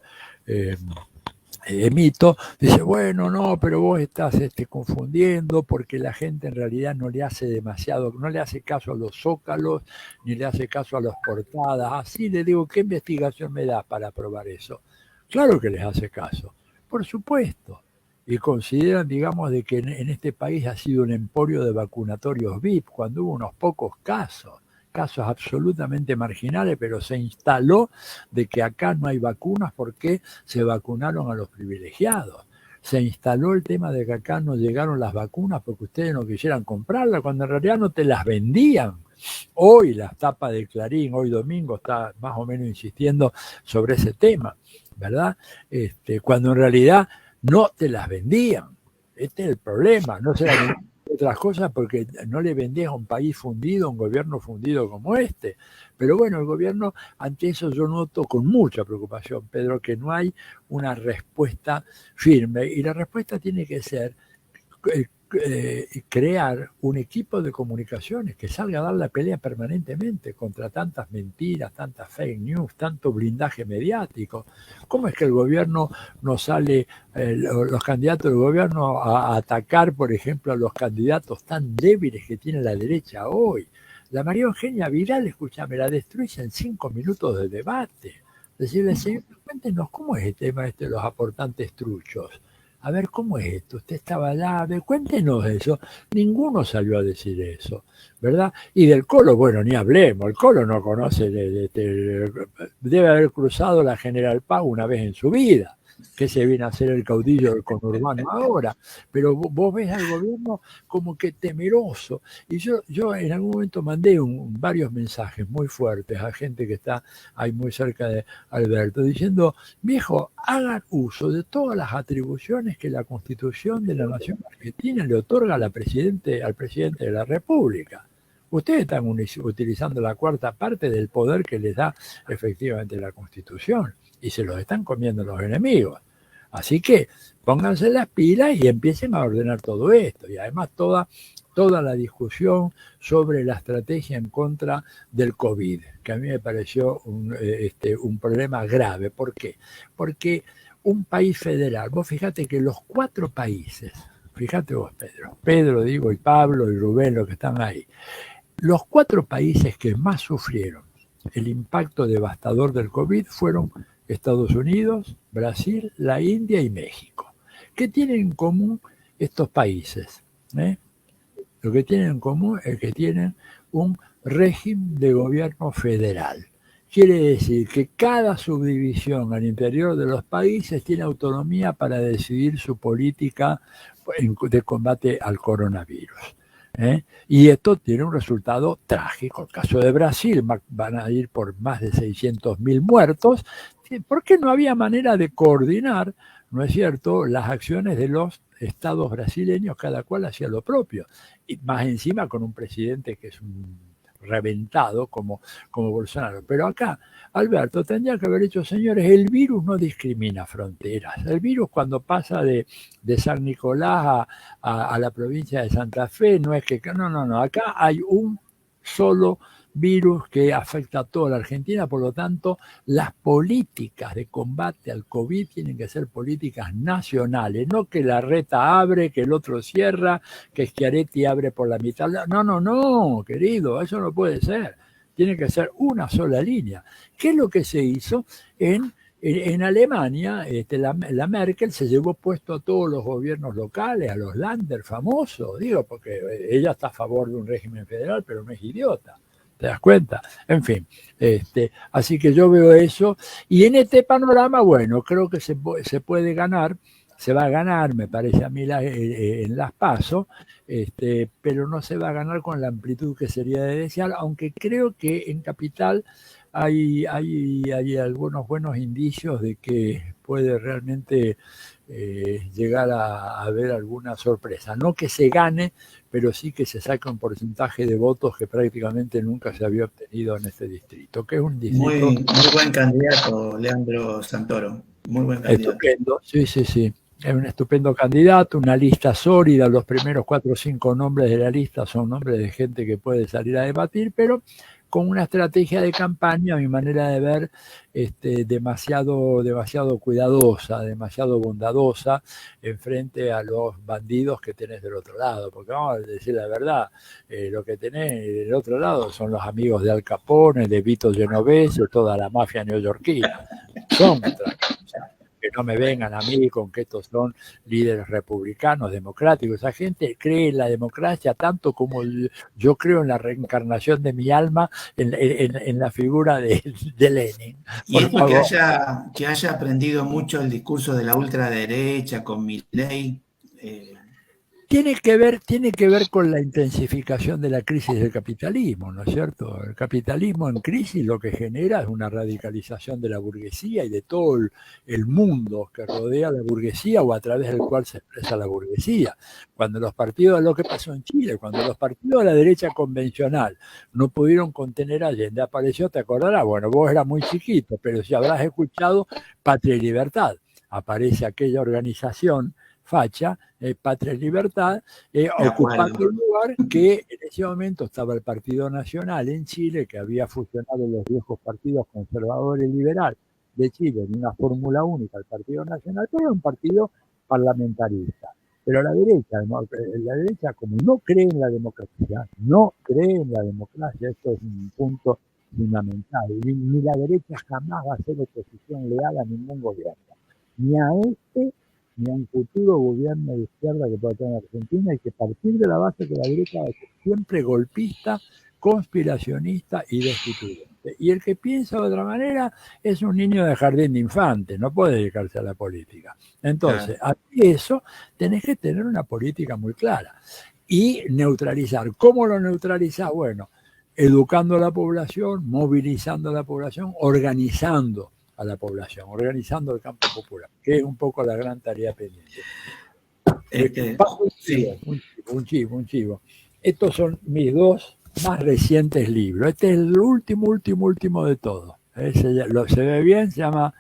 emito, dice, bueno, no, pero vos estás confundiendo, porque la gente en realidad no le hace demasiado, no le hace caso a los zócalos, ni le hace caso a las portadas. Así le digo, ¿qué investigación me das para probar eso? Claro que les hace caso, por supuesto. Y consideran, digamos, de que en este país ha sido un emporio de vacunatorios VIP, cuando hubo unos pocos casos absolutamente marginales, pero se instaló de que acá no hay vacunas porque se vacunaron a los privilegiados. Se instaló el tema de que acá no llegaron las vacunas porque ustedes no quisieran comprarlas, cuando en realidad no te las vendían. Hoy la tapa de Clarín, hoy domingo, está más o menos insistiendo sobre ese tema, ¿verdad? Cuando en realidad no te las vendían. Este es el problema, no se las vendían otras cosas porque no le vendías a un país fundido, a un gobierno fundido como este. Pero bueno, el gobierno, ante eso yo noto con mucha preocupación, Pedro, que no hay una respuesta firme, y la respuesta tiene que ser crear un equipo de comunicaciones que salga a dar la pelea permanentemente contra tantas mentiras, tantas fake news, tanto blindaje mediático. ¿Cómo es que el gobierno no sale, los candidatos del gobierno, a atacar, por ejemplo, a los candidatos tan débiles que tiene la derecha hoy? La María Eugenia Vidal, escúchame, la destruye en 5 minutos de debate. Decirle, señor, cuéntenos cómo es el tema de los aportantes truchos. A ver, ¿cómo es esto? Usted estaba allá, cuéntenos eso. Ninguno salió a decir eso, ¿verdad? Y del Colo, bueno, ni hablemos. El Colo no conoce, debe haber cruzado la General Paz una vez en su vida, que se viene a hacer el caudillo del conurbano ahora. Pero vos ves al gobierno como que temeroso. Y yo en algún momento mandé varios mensajes muy fuertes a gente que está ahí muy cerca de Alberto, diciendo, viejo, hagan uso de todas las atribuciones que la Constitución de la Nación Argentina le otorga al presidente de la República. Ustedes están utilizando la cuarta parte del poder que les da efectivamente la Constitución, y se los están comiendo los enemigos. Así que pónganse las pilas y empiecen a ordenar todo esto. Y además toda la discusión sobre la estrategia en contra del COVID, que a mí me pareció un problema grave. ¿Por qué? Porque un país federal, vos fíjate que los 4 países, fíjate vos, Pedro digo, y Pablo y Rubén, los que están ahí, los 4 países que más sufrieron el impacto devastador del COVID fueron Estados Unidos, Brasil, la India y México. ¿Qué tienen en común estos países? Lo que tienen en común es que tienen un régimen de gobierno federal. Quiere decir que cada subdivisión al interior de los países tiene autonomía para decidir su política de combate al coronavirus. Y esto tiene un resultado trágico. El caso de Brasil, van a ir por más de 600.000 muertos, porque no había manera de coordinar, ¿no es cierto?, las acciones de los estados brasileños, cada cual hacía lo propio, y más encima con un presidente que es un reventado como Bolsonaro. Pero acá, Alberto, tendría que haber dicho, señores, el virus no discrimina fronteras. El virus, cuando pasa de San Nicolás a la provincia de Santa Fe, no es que... No. Acá hay un solo virus que afecta a toda la Argentina, por lo tanto, las políticas de combate al COVID tienen que ser políticas nacionales, no que la reta abre, que el otro cierra, que Schiaretti abre por la mitad. No, querido, eso no puede ser. Tiene que ser una sola línea. ¿Qué es lo que se hizo en Alemania? La Merkel se llevó puesto a todos los gobiernos locales, a los Länder famosos, digo, porque ella está a favor de un régimen federal, pero no es idiota. ¿Te das cuenta? En fin, así que yo veo eso. Y en este panorama, bueno, creo que se puede ganar, se va a ganar, me parece a mí, en las PASO, pero no se va a ganar con la amplitud que sería de desear, aunque creo que en Capital hay algunos buenos indicios de que puede realmente llegar a haber alguna sorpresa. No que se gane, pero sí que se saque un porcentaje de votos que prácticamente nunca se había obtenido en este distrito, que es un distrito...
Muy buen candidato, Leandro Santoro. Muy buen candidato.
Estupendo, sí, sí, sí. Es un estupendo candidato, una lista sólida. Los primeros 4 o 5 nombres de la lista son nombres de gente que puede salir a debatir, pero con una estrategia de campaña, a mi manera de ver, demasiado cuidadosa, demasiado bondadosa en frente a los bandidos que tenés del otro lado. Porque vamos a decir la verdad, lo que tenés del otro lado son los amigos de Al Capone, de Vito Genovese, toda la mafia neoyorquina. Son que no me vengan a mí con que estos son líderes republicanos, democráticos. Esa gente cree en la democracia tanto como yo creo en la reencarnación de mi alma en la figura de Lenin.
Y esto que haya aprendido mucho el discurso de la ultraderecha con Milei.
Tiene que ver con la intensificación de la crisis del capitalismo, ¿no es cierto? El capitalismo en crisis lo que genera es una radicalización de la burguesía y de todo el mundo que rodea a la burguesía o a través del cual se expresa la burguesía. Cuando los partidos, lo que pasó en Chile, cuando los partidos de la derecha convencional no pudieron contener a Allende, apareció, te acordarás, bueno, vos eras muy chiquito, pero si habrás escuchado Patria y Libertad, aparece aquella organización facha, Patria y Libertad, ocupando un lugar que en ese momento estaba el Partido Nacional en Chile, que había fusionado los viejos partidos conservador y liberal de Chile en una fórmula única, el Partido Nacional, pero era un partido parlamentarista. Pero la derecha, como no cree en la democracia, esto es un punto fundamental, ni la derecha jamás va a ser oposición leal a ningún gobierno, ni a ni a un futuro gobierno de izquierda que pueda tener Argentina, hay que partir de la base que la derecha va a ser siempre golpista, conspiracionista y destituyente. Y el que piensa de otra manera es un niño de jardín de infantes, no puede dedicarse a la política. Entonces, a eso tenés que tener una política muy clara y neutralizar. ¿Cómo lo neutralizás? Bueno, educando a la población, movilizando a la población, organizando a la población, organizando el campo popular, que es un poco la gran tarea pendiente. Un chivo. Estos son mis 2 más recientes libros. Este es el último de todo. Se ve bien, se llama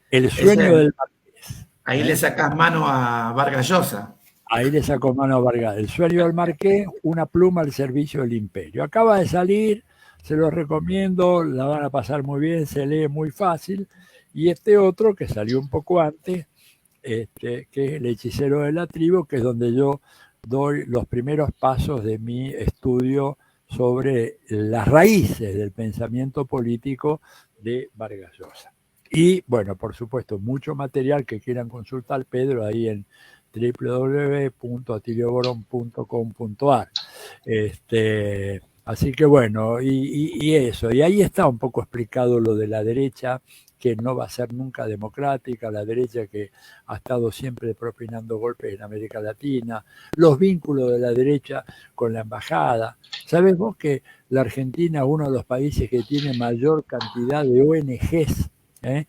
El sueño del Marqués.
Ahí le sacas mano a Vargas Llosa.
Ahí le saco mano a Vargas. El sueño del Marqués, una pluma al servicio del imperio. Acaba de salir, se los recomiendo, la van a pasar muy bien, se lee muy fácil. Y este otro, que salió un poco antes, que es El hechicero de la tribu, que es donde yo doy los primeros pasos de mi estudio sobre las raíces del pensamiento político de Vargas Llosa. Y, bueno, por supuesto, mucho material que quieran consultar, Pedro, ahí en www.atilioborón.com.ar. Así que bueno, y eso, y ahí está un poco explicado lo de la derecha, que no va a ser nunca democrática, la derecha que ha estado siempre propinando golpes en América Latina, los vínculos de la derecha con la embajada. ¿Sabes vos que la Argentina es uno de los países que tiene mayor cantidad de ONGs, de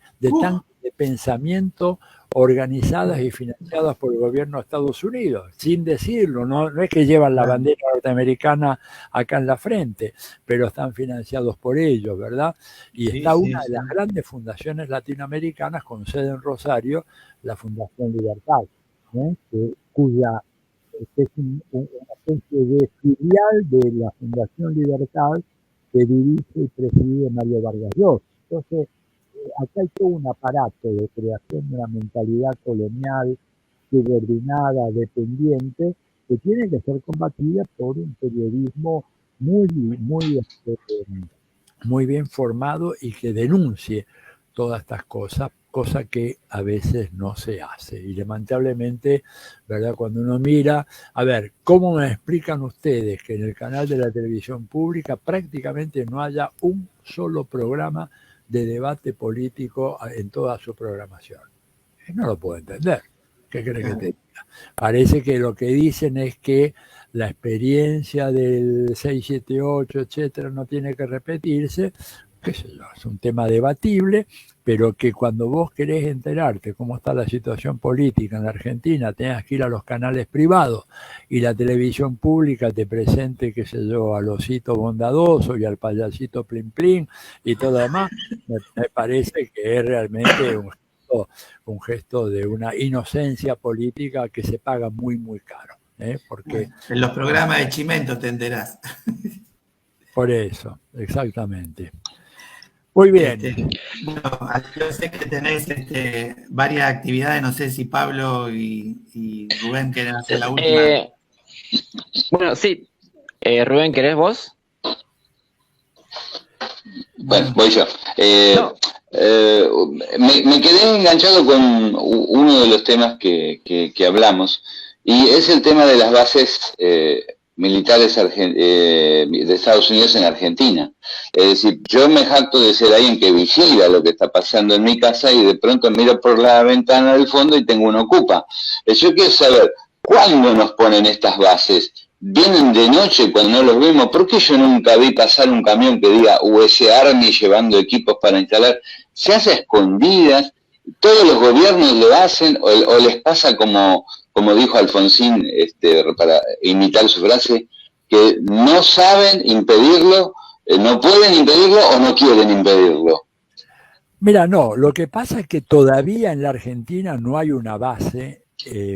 pensamiento organizadas y financiadas por el gobierno de Estados Unidos, sin decirlo, no es que llevan la bandera norteamericana acá en la frente, pero están financiados por ellos, ¿verdad? Y está una de las grandes fundaciones latinoamericanas con sede en Rosario, la Fundación Libertad, cuya es una especie de filial de la Fundación Libertad que dirige y preside Mario Vargas Llosa. Entonces, acá hay todo un aparato de creación de una mentalidad colonial, subordinada, dependiente, que tiene que ser combatida por un periodismo muy bien formado y que denuncie todas estas cosas cosa que a veces no se hace. Y lamentablemente, ¿verdad? Cuando uno mira, a ver, ¿cómo me explican ustedes que en el canal de la televisión pública prácticamente no haya un solo programa de debate político en toda su programación? No lo puedo entender. ¿Qué crees que te diga? Parece que lo que dicen es que la experiencia del 678, etcétera, no tiene que repetirse, qué sé yo, es un tema debatible, pero que cuando vos querés enterarte cómo está la situación política en la Argentina, tengas que ir a los canales privados y la televisión pública te presente, qué sé yo, al osito bondadoso y al payasito plin plin y todo demás, me parece que es realmente un gesto de una inocencia política que se paga muy, muy caro. Porque
en los programas de Chimento te enterás.
Por eso, exactamente. Muy bien.
Bueno, yo sé que tenés varias actividades, no sé si Pablo y Rubén quieren hacer la última.
Bueno, sí. Rubén, ¿querés vos?
Bueno, voy yo. Me quedé enganchado con uno de los temas que hablamos, y es el tema de las bases militares de Estados Unidos en Argentina. Es decir, yo me jacto de ser alguien que vigila lo que está pasando en mi casa y de pronto miro por la ventana del fondo y tengo un Ocupa. Yo quiero saber, ¿cuándo nos ponen estas bases? ¿Vienen de noche cuando no los vemos? ¿Por qué yo nunca vi pasar un camión que diga US Army llevando equipos para instalar? ¿Se hace a escondidas? ¿Todos los gobiernos lo hacen o les pasa como dijo Alfonsín, para imitar su frase, que no saben impedirlo, no pueden impedirlo o no quieren impedirlo?
Mira, no, lo que pasa es que todavía en la Argentina no hay una base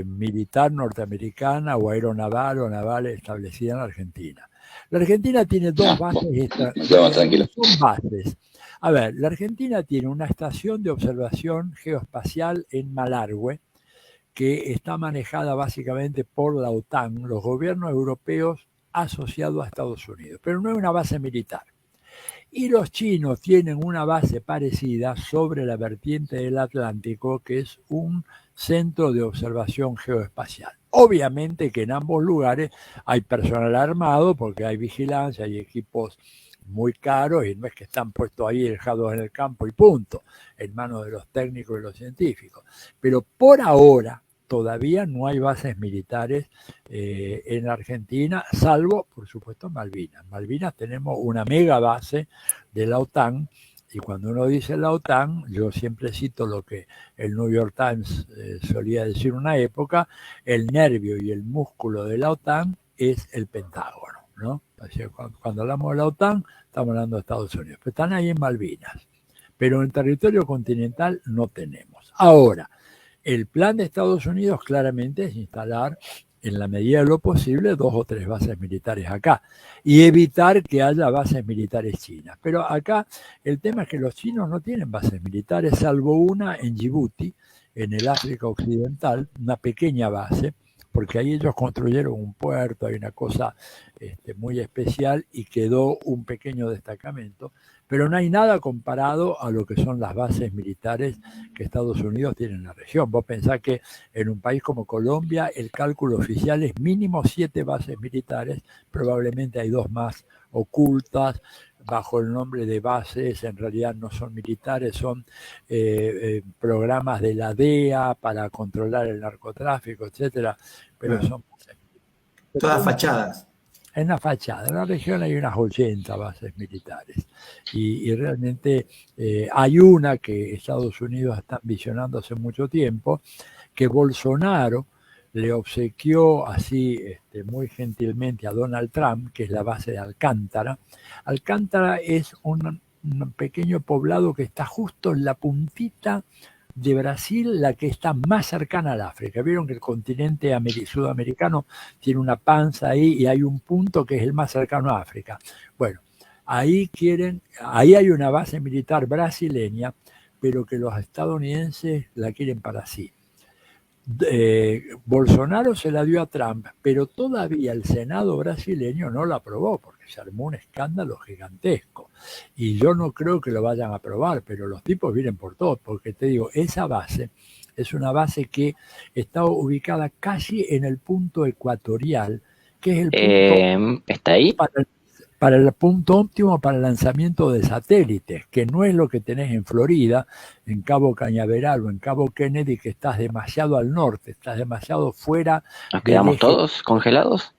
militar norteamericana o aeronaval o naval establecida en la Argentina. La Argentina tiene dos bases. Son bases. A ver, la Argentina tiene una estación de observación geoespacial en Malargüe, que está manejada básicamente por la OTAN, los gobiernos europeos asociados a Estados Unidos, pero no es una base militar. Y los chinos tienen una base parecida sobre la vertiente del Atlántico, que es un centro de observación geoespacial. Obviamente que en ambos lugares hay personal armado, porque hay vigilancia, hay equipos muy caros y no es que están puestos ahí dejados en el campo y punto, en manos de los técnicos y los científicos. Pero por ahora todavía no hay bases militares en Argentina, salvo, por supuesto, en Malvinas. En Malvinas tenemos una mega base de la OTAN, y cuando uno dice la OTAN, yo siempre cito lo que el New York Times solía decir en una época, el nervio y el músculo de la OTAN es el Pentágono, ¿no? Así que cuando hablamos de la OTAN, estamos hablando de Estados Unidos, pero están ahí en Malvinas. Pero en el territorio continental no tenemos. Ahora, el plan de Estados Unidos claramente es instalar, en la medida de lo posible, 2 o 3 bases militares acá y evitar que haya bases militares chinas. Pero acá el tema es que los chinos no tienen bases militares, salvo una en Djibouti, en el África Occidental, una pequeña base, porque ahí ellos construyeron un puerto, hay una cosa muy especial y quedó un pequeño destacamento, pero no hay nada comparado a lo que son las bases militares que Estados Unidos tiene en la región. Vos pensás que en un país como Colombia el cálculo oficial es mínimo 7 bases militares, probablemente hay 2 más ocultas, bajo el nombre de bases, en realidad no son militares, son programas de la DEA para controlar el narcotráfico, etcétera, pero son
todas fachadas.
En la fachada, en la región hay unas 80 bases militares y realmente hay una que Estados Unidos está visionando hace mucho tiempo, que Bolsonaro le obsequió así muy gentilmente a Donald Trump, que es la base de Alcántara. Alcántara es un pequeño poblado que está justo en la puntita de Brasil, la que está más cercana al África. Vieron que el continente sudamericano tiene una panza ahí y hay un punto que es el más cercano a África. Bueno, ahí hay una base militar brasileña, pero que los estadounidenses la quieren para sí. Bolsonaro se la dio a Trump, pero todavía el Senado brasileño no la aprobó porque se armó un escándalo gigantesco. Y yo no creo que lo vayan a aprobar, pero los tipos vienen por todo, porque te digo, esa base es una base que está ubicada casi en el punto ecuatorial, que es el punto
¿Está ahí?
para el punto óptimo para el lanzamiento de satélites, que no es lo que tenés en Florida, en Cabo Cañaveral o en Cabo Kennedy, que estás demasiado al norte, estás demasiado fuera.
¿Nos quedamos todos congelados?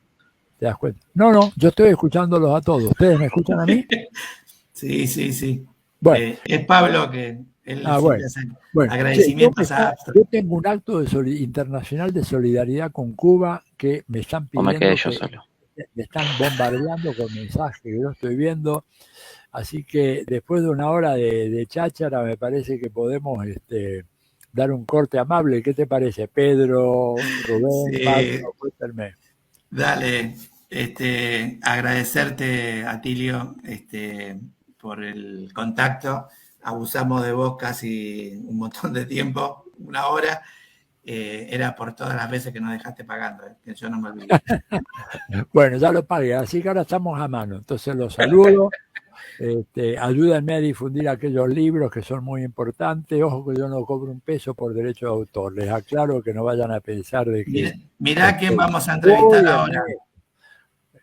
¿Te das cuenta? No, yo estoy escuchándolos a todos. ¿Ustedes me escuchan a mí?
Sí.
Bueno.
Es Pablo que él
bueno,
agradecimientos
yo tengo un acto internacional de solidaridad con Cuba que me están pidiendo.
O me quedé yo solo.
Me están bombardeando con mensajes que yo estoy viendo, así que después de una hora de cháchara me parece que podemos dar un corte amable. ¿Qué te parece, Pedro, Rubén,
Sí.
Pablo? Cuéntame.
Dale, agradecerte, Atilio, por el contacto. Abusamos de vos casi un montón de tiempo, una hora. Era por todas las veces que nos dejaste pagando, que yo no me olvidé.
Bueno, ya lo pagué, así que ahora estamos a mano. Entonces los saludo. Ayúdenme a difundir aquellos libros que son muy importantes. Ojo que yo no cobro un peso por derecho de autor. Les aclaro que no vayan a pensar de que...
Mirá quién vamos a entrevistar ahora.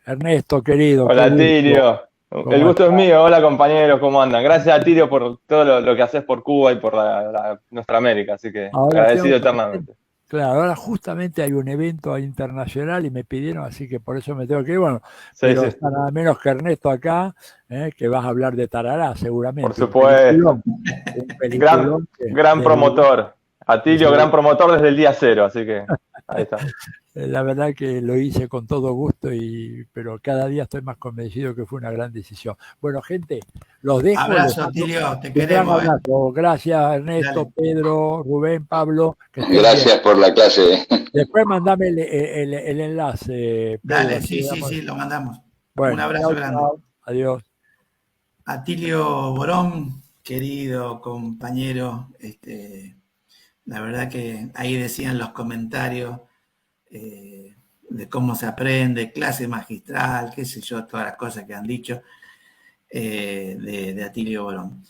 Ernesto, querido.
Hola, Atilio. El gusto es mío. Hola, compañeros, ¿cómo andan? Gracias, Atilio, por todo lo que haces por Cuba y por nuestra América, así que ahora agradecido eternamente.
Claro, ahora justamente hay un evento internacional y me pidieron, así que por eso me tengo que ir. Bueno, pero está nada menos que Ernesto acá, que vas a hablar de Tarará, seguramente.
Por supuesto. Gran promotor. Atilio, gran promotor desde el día cero, así que ahí está.
La verdad que lo hice con todo gusto, pero cada día estoy más convencido que fue una gran decisión. Bueno, gente, los dejo.
Abrazo, Atilio, te queremos.
Gracias, Ernesto, dale. Pedro, Rubén, Pablo.
Gracias por la clase.
Después mandame el enlace.
Pedro, dale, sí, lo mandamos.
Bueno,
un abrazo grande.
Adiós.
Atilio Borón, querido compañero, la verdad que ahí decían los comentarios de cómo se aprende, clase magistral, qué sé yo, todas las cosas que han dicho de Atilio Borón.